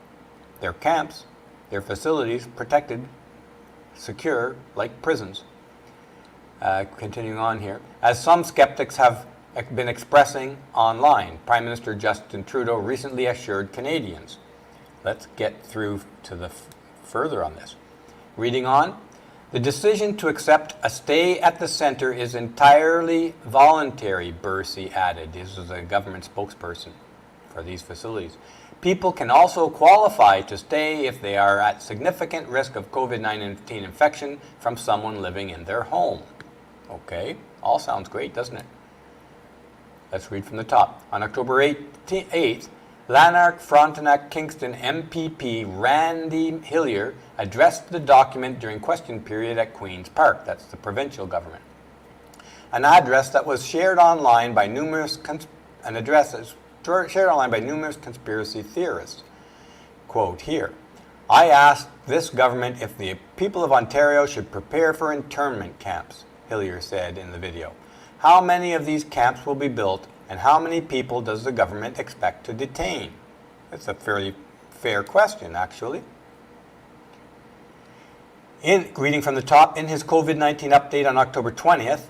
they're camps. They're facilities, protected, secure, like prisons. Continuing on here. As some skeptics have been expressing online, Prime Minister Justin Trudeau recently assured Canadians. Let's get through to the further on this. Reading on, the decision to accept a stay at the centre is entirely voluntary, Bursey added. This is a government spokesperson for these facilities. People can also qualify to stay if they are at significant risk of COVID-19 infection from someone living in their home. Okay, all sounds great, doesn't it? Let's read from the top. On October 8th, Lanark Frontenac Kingston MPP Randy Hillier addressed the document during question period at Queen's Park. That's the provincial government. An address that was shared online by numerous conspiracy theorists. Quote here, I asked this government if the people of Ontario should prepare for internment camps, Hillier said in the video. How many of these camps will be built, and how many people does the government expect to detain? That's a fairly fair question, actually. Reading from the top, in his COVID-19 update on October 20th,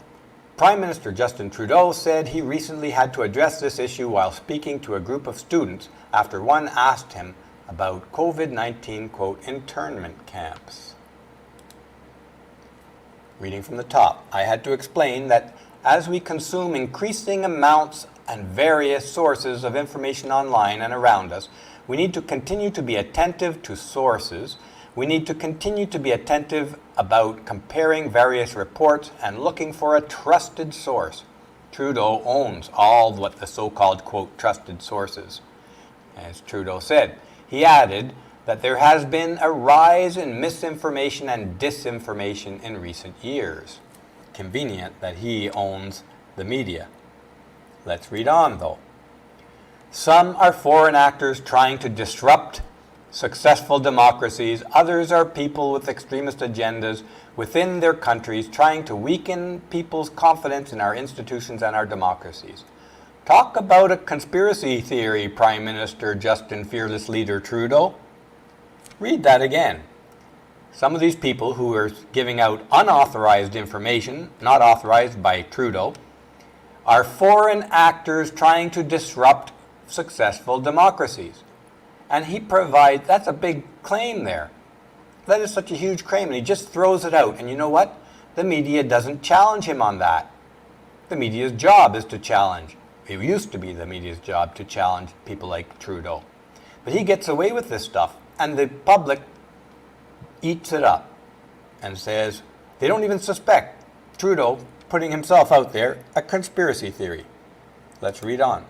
Prime Minister Justin Trudeau said he recently had to address this issue while speaking to a group of students after one asked him about COVID-19, quote, internment camps. Reading from the top, I had to explain that as we consume increasing amounts and various sources of information online and around us, we need to continue to be attentive to sources. We need to continue to be attentive about comparing various reports and looking for a trusted source. Trudeau owns all what the so-called, quote, trusted sources, as Trudeau said. He added that there has been a rise in misinformation and disinformation in recent years. Convenient that he owns the media. Let's read on, though. Some are foreign actors trying to disrupt successful democracies. Others are people with extremist agendas within their countries trying to weaken people's confidence in our institutions and our democracies. Talk about a conspiracy theory, Prime Minister Justin Fearless Leader Trudeau. Read that again. Some of these people who are giving out unauthorized information, not authorized by Trudeau, are foreign actors trying to disrupt successful democracies. And he provides, that's a big claim there. That is such a huge claim, and he just throws it out. And you know what? The media doesn't challenge him on that. The media's job is to challenge. It used to be the media's job to challenge people like Trudeau. But he gets away with this stuff, and the public eats it up and says they don't even suspect Trudeau putting himself out there a conspiracy theory. Let's read on.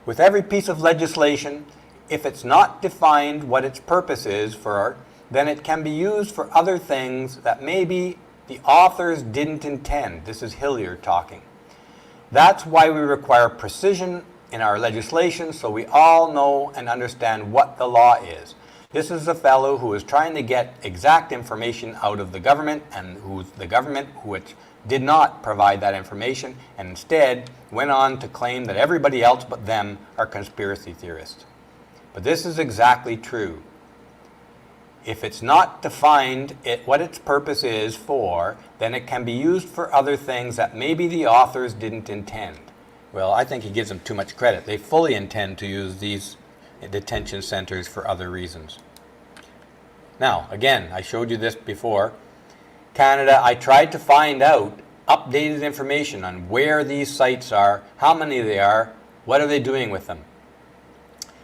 With every piece of legislation, if it's not defined what its purpose is for, then it can be used for other things that maybe the authors didn't intend. This is Hillier talking. That's why we require precision in our legislation so we all know and understand what the law is. This is a fellow who is trying to get exact information out of the government, and who's the government which did not provide that information and instead went on to claim that everybody else but them are conspiracy theorists. But this is exactly true. If it's not defined what its purpose is for, then it can be used for other things that maybe the authors didn't intend. Well, I think he gives them too much credit. They fully intend to use these detention centers for other reasons. Now, again, I showed you this before. Canada, I tried to find out updated information on where these sites are, how many they are, what are they doing with them.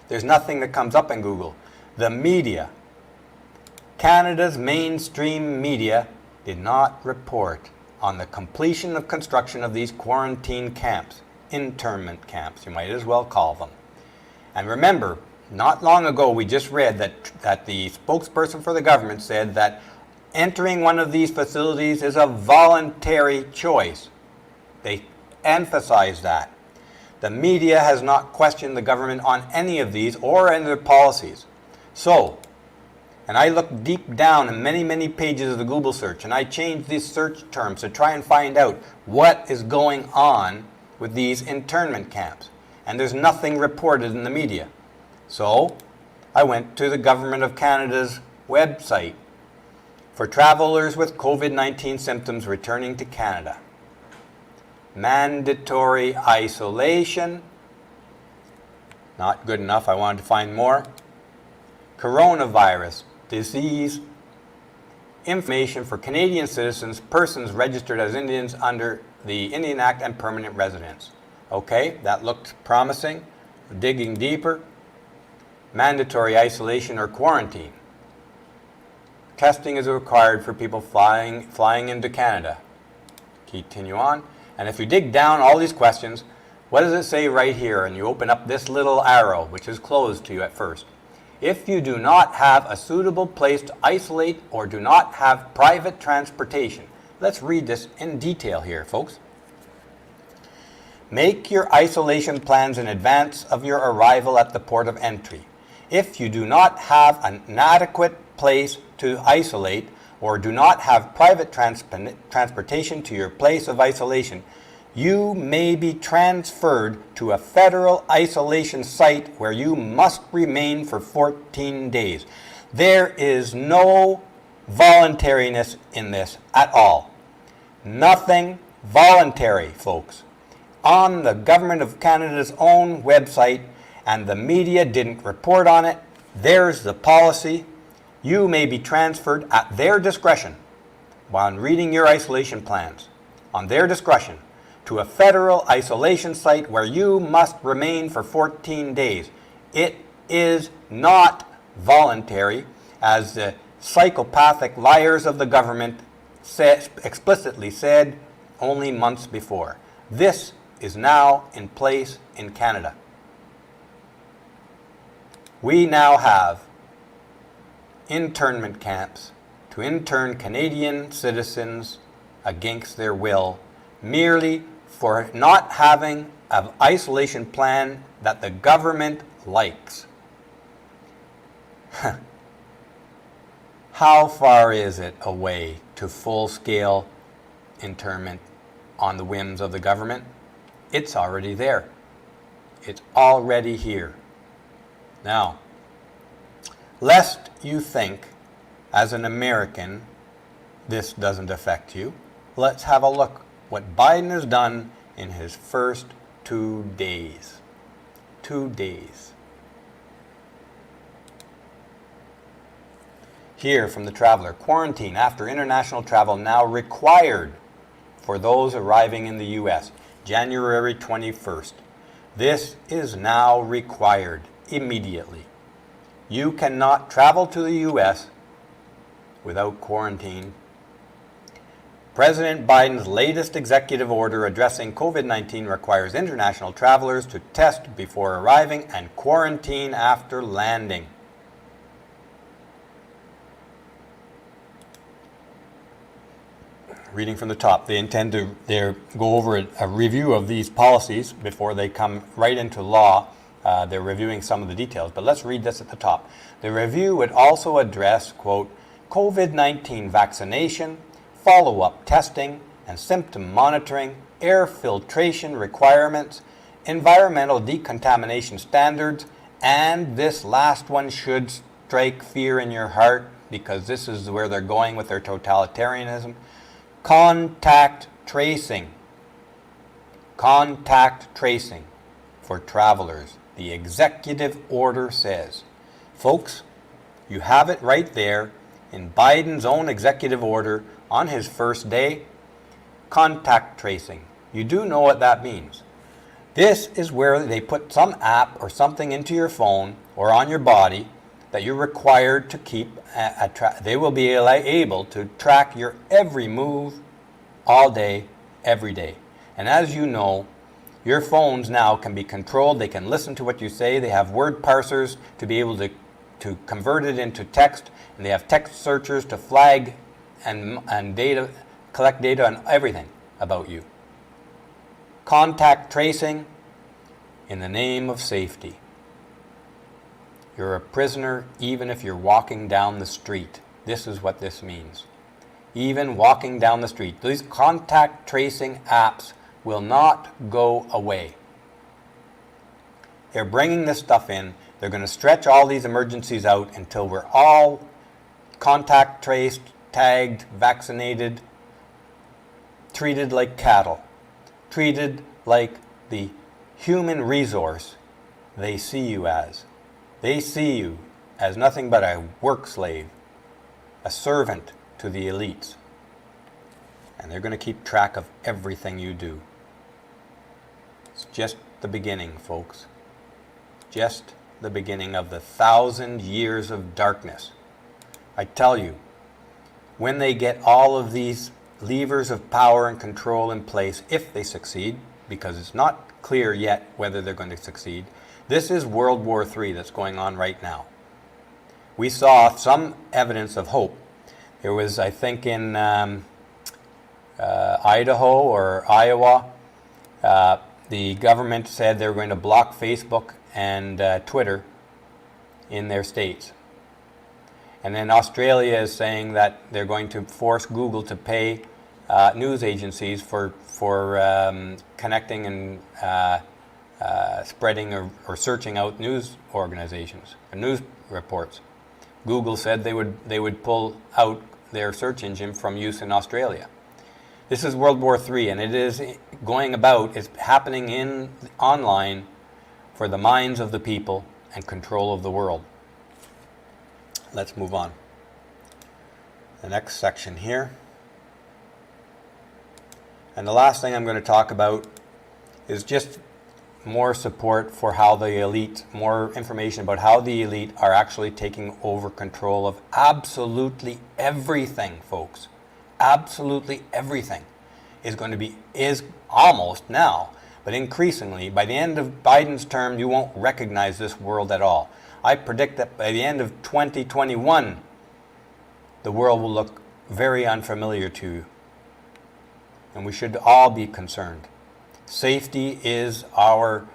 There's nothing that comes up in Google. The media, Canada's mainstream media, did not report on the completion of construction of these quarantine camps, internment camps, you might as well call them. And remember, not long ago we just read that the spokesperson for the government said that entering one of these facilities is a voluntary choice. They emphasize that. The media has not questioned the government on any of these or any of their policies. So, and I looked deep down in many, many pages of the Google search, and I changed these search terms to try and find out what is going on with these internment camps. And there's nothing reported in the media. So, I went to the Government of Canada's website for travelers with COVID-19 symptoms returning to Canada. Mandatory isolation. Not good enough. I wanted to find more. Coronavirus disease. Information for Canadian citizens, persons registered as Indians under the Indian Act and permanent residents. Okay, that looked promising. Digging deeper. Mandatory isolation or quarantine. Testing is required for people flying into Canada. Continue on. And if you dig down all these questions, what does it say right here? And you open up this little arrow, which is closed to you at first. If you do not have a suitable place to isolate or do not have private transportation. Let's read this in detail here, folks. Make your isolation plans in advance of your arrival at the port of entry. If you do not have an adequate place to isolate or do not have private transportation to your place of isolation, you may be transferred to a federal isolation site where you must remain for 14 days. There is no voluntariness in this at all. Nothing voluntary, folks. On the Government of Canada's own website, and the media didn't report on it, there's the policy. You may be transferred at their discretion while reading your isolation plans, on their discretion, to a federal isolation site where you must remain for 14 days. It is not voluntary, as the psychopathic liars of the government explicitly said only months before. This is now in place in Canada. We now have internment camps to intern Canadian citizens against their will, merely for not having an isolation plan that the government likes. How far is it away to full-scale internment on the whims of the government? It's already there. It's already here. Now, lest you think, as an American, this doesn't affect you, let's have a look what Biden has done in his first 2 days. 2 days. Here from the Traveler, quarantine after international travel now required for those arriving in the U.S. January 21st. This is now required immediately. You cannot travel to the U.S. without quarantine. President Biden's latest executive order addressing COVID-19 requires international travelers to test before arriving and quarantine after landing. Reading from the top, they intend to go over a review of these policies before they come right into law. They're reviewing some of the details, but let's read this at the top. The review would also address, quote, COVID-19 vaccination, follow-up testing and symptom monitoring, air filtration requirements, environmental decontamination standards, and this last one should strike fear in your heart, because this is where they're going with their totalitarianism. Contact tracing. Contact tracing for travelers. The executive order says. Folks, you have it right there in Biden's own executive order on his first day. Contact tracing. You do know what that means. This is where they put some app or something into your phone or on your body that you're required to keep. They will be able to track your every move all day, every day. And as you know, your phones now can be controlled. They can listen to what you say. They have word parsers to be able to convert it into text. And they have text searchers to flag and data, collect data on everything about you. Contact tracing in the name of safety. You're a prisoner even if you're walking down the street. This is what this means. Even walking down the street. These contact tracing apps will not go away. They're bringing this stuff in. They're going to stretch all these emergencies out until we're all contact traced, tagged, vaccinated, treated like cattle, treated like the human resource they see you as. They see you as nothing but a work slave, a servant to the elites. And they're going to keep track of everything you do. It's just the beginning, folks. Just the beginning of the 1,000 years of darkness. I tell you, when they get all of these levers of power and control in place, if they succeed, because it's not clear yet whether they're going to succeed, this is World War III that's going on right now. We saw some evidence of hope. There was, I think, in Idaho or Iowa, the government said they were going to block Facebook and Twitter in their states. And then Australia is saying that they're going to force Google to pay news agencies for connecting and spreading or searching out news organizations, news reports. Google said they would pull out their search engine from use in Australia. This is World War III, and it is going about, it's happening online for the minds of the people and control of the world. Let's move on. The next section here. And the last thing I'm going to talk about is just more support for how the elite, more information about how the elite are actually taking over control of absolutely everything, folks. Absolutely everything is almost now, but increasingly, by the end of Biden's term, you won't recognize this world at all. I predict that by the end of 2021, the world will look very unfamiliar to you. And we should all be concerned. Safety is our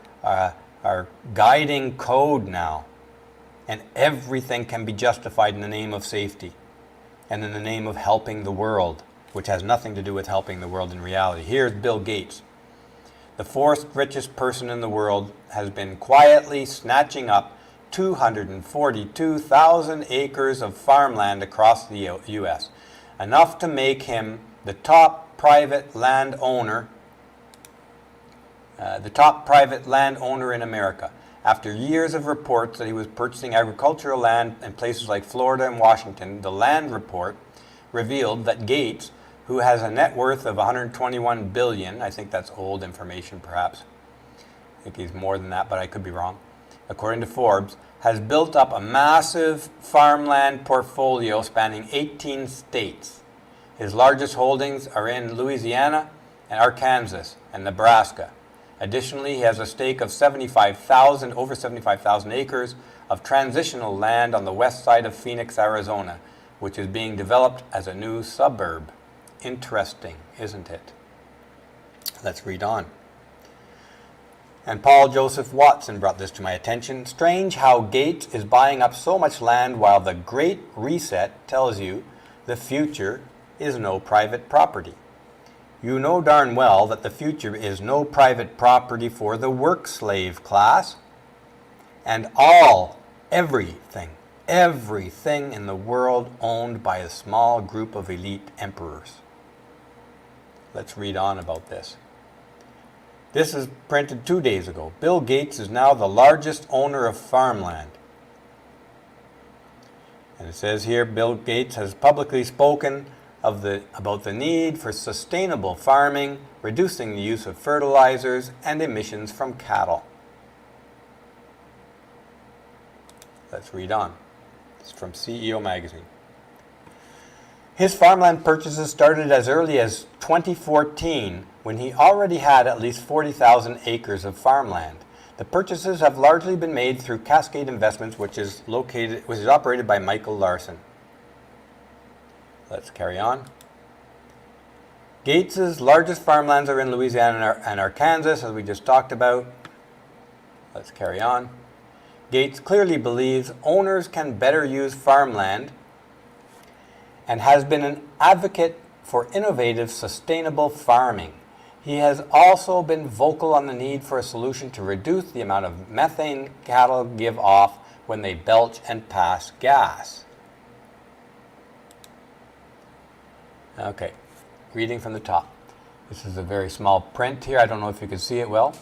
guiding code now. And everything can be justified in the name of safety and in the name of helping the world, which has nothing to do with helping the world in reality. Here's Bill Gates. The fourth richest person in the world has been quietly snatching up 242,000 acres of farmland across the U.S., enough to make him the top private landowner in America. After years of reports that he was purchasing agricultural land in places like Florida and Washington, the land report revealed that Gates, who has a net worth of $121 billion, I think that's old information perhaps, I think he's more than that, but I could be wrong, according to Forbes, has built up a massive farmland portfolio spanning 18 states. His largest holdings are in Louisiana and Arkansas and Nebraska. Additionally, he has a stake of over 75,000 acres of transitional land on the west side of Phoenix, Arizona, which is being developed as a new suburb. Interesting, isn't it? Let's read on. And Paul Joseph Watson brought this to my attention. Strange how Gates is buying up so much land while the Great Reset tells you the future is no private property. You know darn well that the future is no private property for the work slave class. And everything everything in the world owned by a small group of elite emperors. Let's read on about this. This is printed 2 days ago. Bill Gates is now the largest owner of farmland. And it says here, Bill Gates has publicly spoken about the need for sustainable farming, reducing the use of fertilizers and emissions from cattle. Let's read on. It's from CEO Magazine. His farmland purchases started as early as 2014, when he already had at least 40,000 acres of farmland. The purchases have largely been made through Cascade Investments, which is operated by Michael Larson. Let's carry on. Gates's largest farmlands are in Louisiana and Arkansas, as we just talked about. Let's carry on. Gates clearly believes owners can better use farmland and has been an advocate for innovative, sustainable farming. He has also been vocal on the need for a solution to reduce the amount of methane cattle give off when they belch and pass gas. Okay, reading from the top. This is a very small print here. I don't know if you can see it well.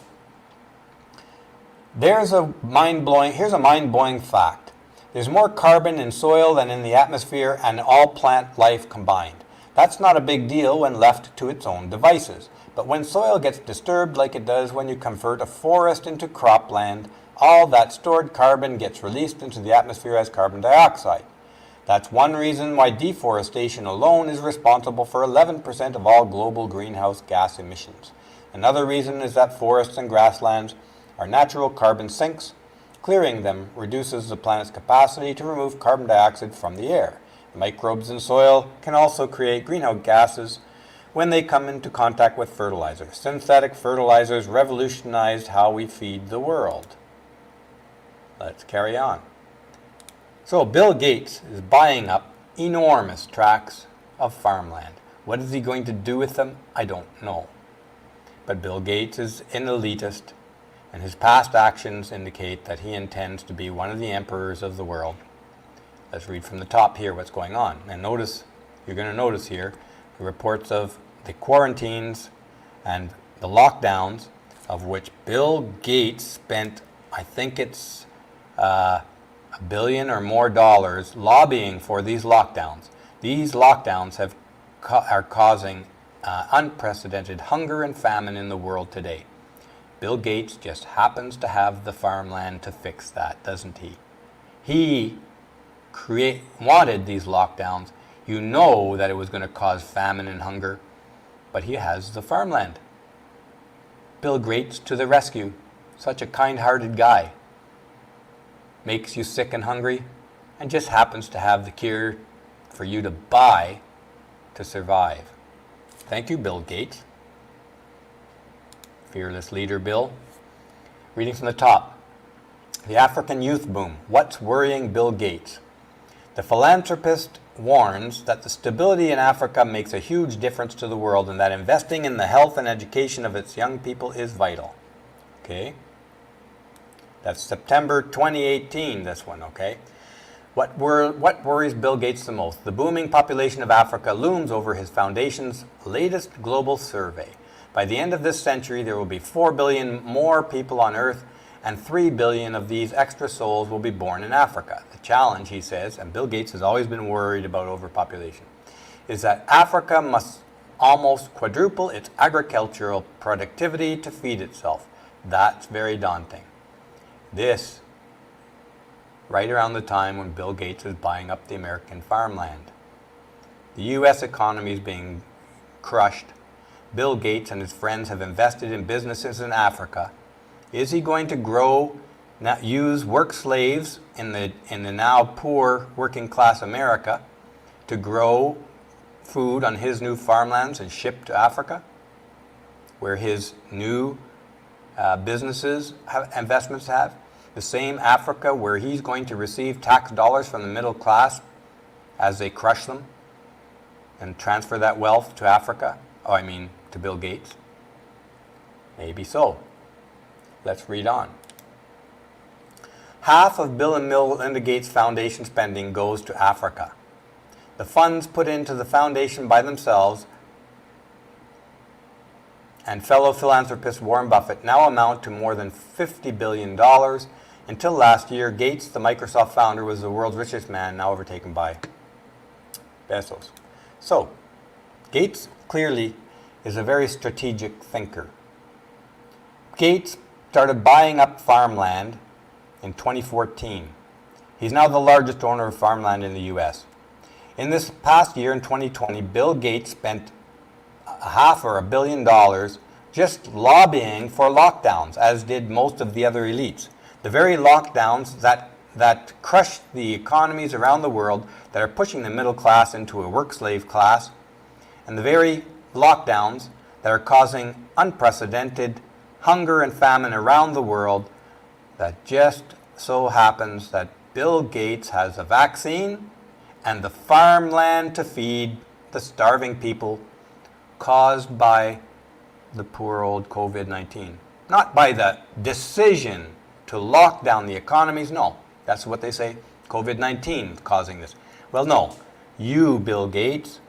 Here's a mind-blowing fact. There's more carbon in soil than in the atmosphere and all plant life combined. That's not a big deal when left to its own devices. But when soil gets disturbed like it does when you convert a forest into cropland, all that stored carbon gets released into the atmosphere as carbon dioxide. That's one reason why deforestation alone is responsible for 11% of all global greenhouse gas emissions. Another reason is that forests and grasslands are natural carbon sinks. Clearing them reduces the planet's capacity to remove carbon dioxide from the air. Microbes in soil can also create greenhouse gases when they come into contact with fertilizers. Synthetic fertilizers revolutionized how we feed the world. Let's carry on. So Bill Gates is buying up enormous tracts of farmland. What is he going to do with them? I don't know. But Bill Gates is an elitist, and his past actions indicate that he intends to be one of the emperors of the world. Let's read from the top here what's going on. And you're going to notice here the reports of the quarantines and the lockdowns, of which Bill Gates spent, I think it's $1 billion or more lobbying for these lockdowns. These lockdowns are causing unprecedented hunger and famine in the world today. Bill Gates just happens to have the farmland to fix that, doesn't he? He wanted these lockdowns. You know that it was going to cause famine and hunger, but he has the farmland. Bill Gates to the rescue. Such a kind-hearted guy. Makes you sick and hungry, and just happens to have the cure for you to buy to survive. Thank you, Bill Gates. Fearless leader, Bill. Reading from the top. The African youth boom. What's worrying Bill Gates? The philanthropist warns that the stability in Africa makes a huge difference to the world and that investing in the health and education of its young people is vital. Okay? That's September 2018, this one, okay? What worries Bill Gates the most? The booming population of Africa looms over his foundation's latest global survey. By the end of this century, there will be 4 billion more people on Earth, and 3 billion of these extra souls will be born in Africa. The challenge, he says, and Bill Gates has always been worried about overpopulation, is that Africa must almost quadruple its agricultural productivity to feed itself. That's very daunting. This, right around the time when Bill Gates is buying up the American farmland. The U.S. economy is being crushed. Bill Gates and his friends have invested in businesses in Africa. Is he going to use work slaves in the now poor working class America to grow food on his new farmlands and ship to Africa, where his new investments have? The same Africa where he's going to receive tax dollars from the middle class as they crush them and transfer that wealth to Africa? To Bill Gates? Maybe so. Let's read on. Half of Bill and Melinda Gates Foundation spending goes to Africa. The funds put into the foundation by themselves and fellow philanthropist Warren Buffett now amount to more than $50 billion. Until last year, Gates, the Microsoft founder, was the world's richest man, now overtaken by Bezos. So, Gates clearly is a very strategic thinker. Gates started buying up farmland in 2014. He's now the largest owner of farmland in the U.S. In this past year, in 2020, Bill Gates spent $500 million just lobbying for lockdowns, as did most of the other elites. The very lockdowns that crush the economies around the world, that are pushing the middle class into a work slave class, and the very lockdowns that are causing unprecedented hunger and famine around the world, that just so happens that Bill Gates has a vaccine and the farmland to feed the starving people caused by the poor old COVID-19. Not by the decision to lock down the economies, no. That's what they say, COVID-19 causing this. Well, no. You, Bill Gates,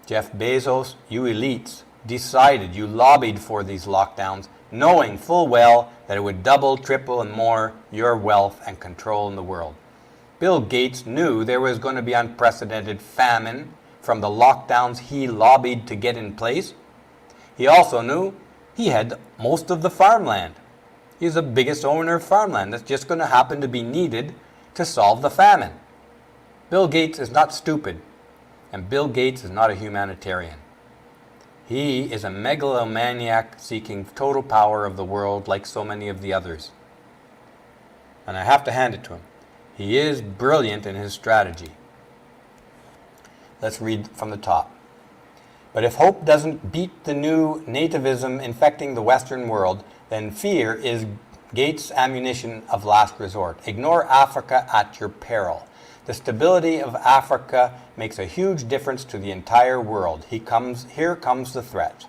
Jeff Bezos, you elites, decided, you lobbied for these lockdowns, knowing full well that it would double, triple, and more your wealth and control in the world. Bill Gates knew there was going to be unprecedented famine from the lockdowns he lobbied to get in place. He also knew he had most of the farmland. He's the biggest owner of farmland that's just going to happen to be needed to solve the famine. Bill Gates is not stupid, and Bill Gates is not a humanitarian. He is a megalomaniac seeking total power of the world like so many of the others. And I have to hand it to him. He is brilliant in his strategy. Let's read from the top. But if hope doesn't beat the new nativism infecting the Western world, then fear is Gates' ammunition of last resort. Ignore Africa at your peril. The stability of Africa makes a huge difference to the entire world. Here comes the threat.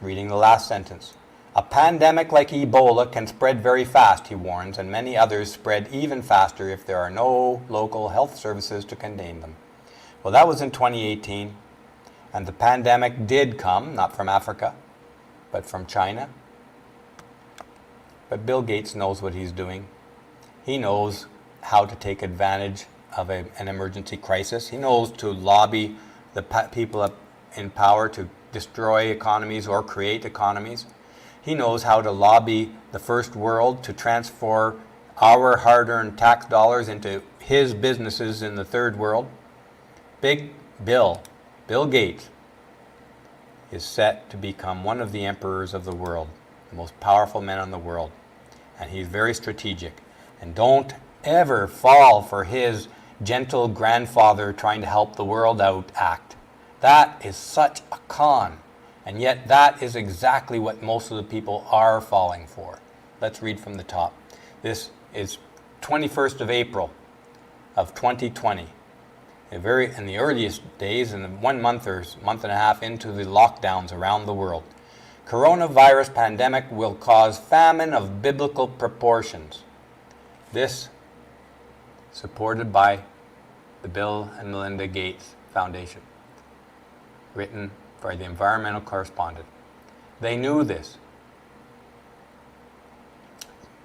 Reading the last sentence. A pandemic like Ebola can spread very fast, he warns, and many others spread even faster if there are no local health services to contain them. Well, that was in 2018, and the pandemic did come, not from Africa, but from China. But Bill Gates knows what he's doing. He knows how to take advantage of an emergency crisis. He knows to lobby the people up in power to destroy economies or create economies. He knows how to lobby the first world to transfer our hard-earned tax dollars into his businesses in the third world. Bill Gates, is set to become one of the emperors of the world, the most powerful men in the world. And he's very strategic. And don't ever fall for his gentle grandfather trying to help the world out act. That is such a con. And yet that is exactly what most of the people are falling for. Let's read from the top. This is 21st of April of 2020. In the earliest days, in 1 month or month and a half into the lockdowns around the world. Coronavirus pandemic will cause famine of biblical proportions. This supported by the Bill and Melinda Gates Foundation. Written by the environmental correspondent. They knew this.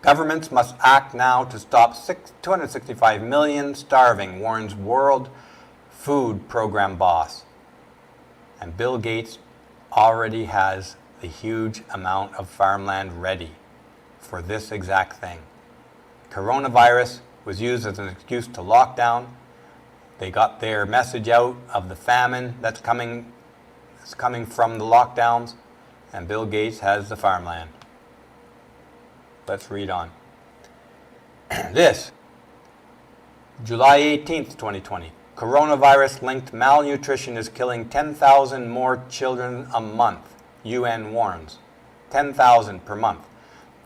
Governments must act now to stop 265 million starving, warns World Food Program boss. And Bill Gates already has a huge amount of farmland ready for this exact thing. Coronavirus was used as an excuse to lock down. They got their message out of the famine that's coming from the lockdowns, and Bill Gates has the farmland. Let's read on. This, July 18th, 2020. Coronavirus-linked malnutrition is killing 10,000 more children a month, UN warns. 10,000 per month.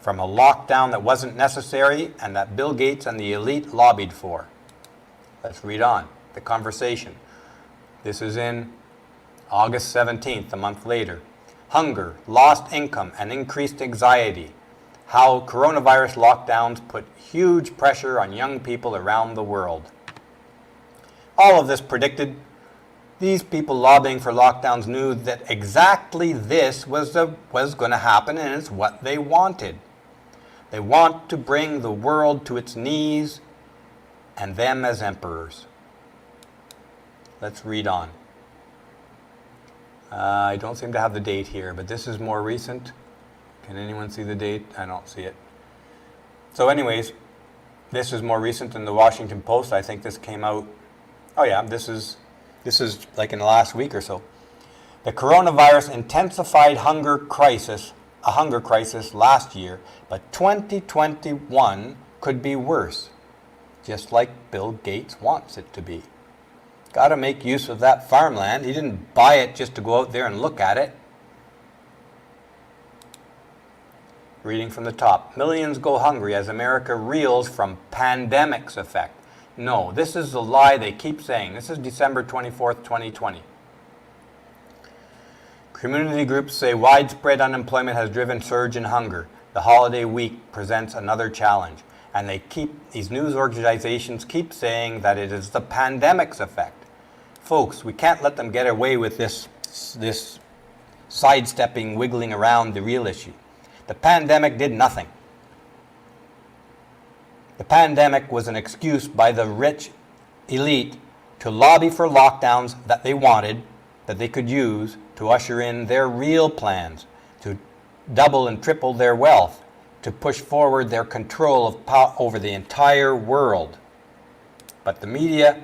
From a lockdown that wasn't necessary and that Bill Gates and the elite lobbied for. Let's read on. The conversation. This is in August 17th, a month later. Hunger, lost income, and increased anxiety how coronavirus lockdowns put huge pressure on young people around the world. All of this predicted. These people lobbying for lockdowns knew that exactly this was going to happen, and it's what they wanted. They want to bring the world to its knees and them as emperors. Let's read on. I don't seem to have the date here, but this is more recent. Can anyone see the date? I don't see it. So anyways, this is more recent than the Washington Post. I think this came out, oh yeah, this is like in the last week or so. The coronavirus intensified a hunger crisis last year, but 2021 could be worse, just like Bill Gates wants it to be. Got to make use of that farmland. He didn't buy it just to go out there and look at it. Reading from the top. Millions go hungry as America reels from pandemic's effect. No, this is the lie they keep saying. This is December 24th, 2020. Community groups say widespread unemployment has driven surge in hunger. The holiday week presents another challenge. And these news organizations keep saying that it is the pandemic's effect. Folks, we can't let them get away with this sidestepping, wiggling around the real issue. The pandemic did nothing. The pandemic was an excuse by the rich elite to lobby for lockdowns that they wanted, that they could use to usher in their real plans, to double and triple their wealth, to push forward their control of power over the entire world. But the media,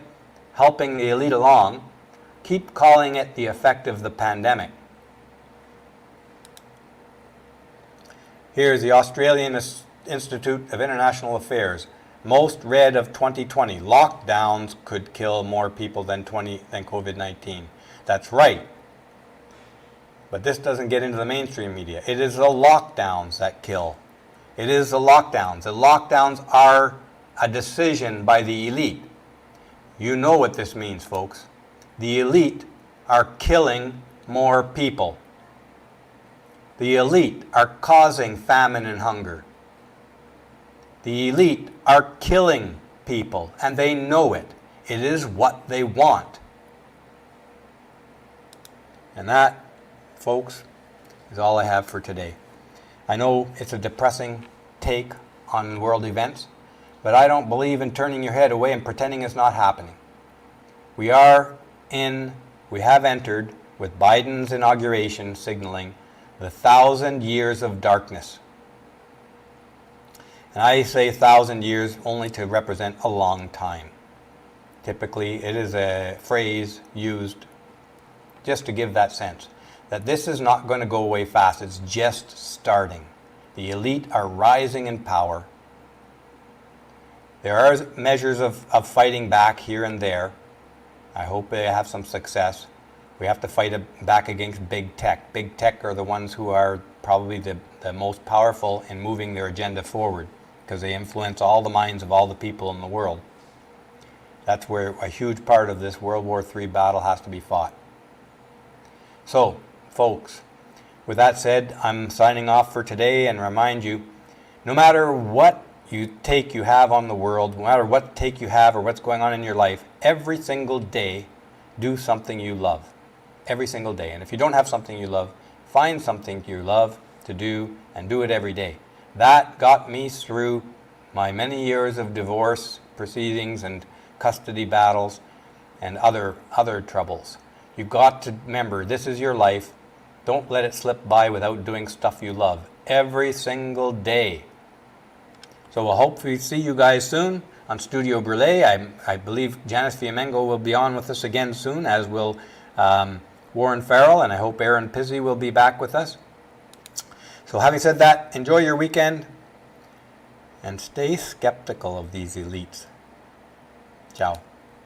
helping the elite along, keep calling it the effect of the pandemic. Here's the Australian Institute of International Affairs. Most read of 2020. Lockdowns could kill more people than COVID-19. That's right. But this doesn't get into the mainstream media. It is the lockdowns that kill. It is the lockdowns. The lockdowns are a decision by the elite. You know what this means, folks. The elite are killing more people. The elite are causing famine and hunger. The elite are killing people, and they know it. It is what they want. And that, folks, is all I have for today. I know it's a depressing take on world events, but I don't believe in turning your head away and pretending it's not happening. We have entered, with Biden's inauguration signaling, the 1,000 years of darkness. And I say 1,000 years only to represent a long time. Typically, it is a phrase used just to give that sense, that this is not going to go away fast. It's just starting. The elite are rising in power. There are measures of fighting back here and there. I hope they have some success. We have to fight back against big tech. Big tech are the ones who are probably the most powerful in moving their agenda forward, because they influence all the minds of all the people in the world. That's where a huge part of this World War III battle has to be fought. So, folks, with that said, I'm signing off for today and remind you, no matter what take you have on the world, no matter what take you have or what's going on in your life, every single day, do something you love. Every single day. And if you don't have something you love, find something you love to do and do it every day. That got me through my many years of divorce proceedings and custody battles and other troubles. You've got to remember, this is your life. Don't let it slip by without doing stuff you love every single day. So we'll hopefully see you guys soon on Studio Brûlé. I believe Janice Fiamengo will be on with us again soon, as will Warren Farrell, and I hope Aaron Pizzi will be back with us. So having said that, enjoy your weekend and stay skeptical of these elites. Ciao.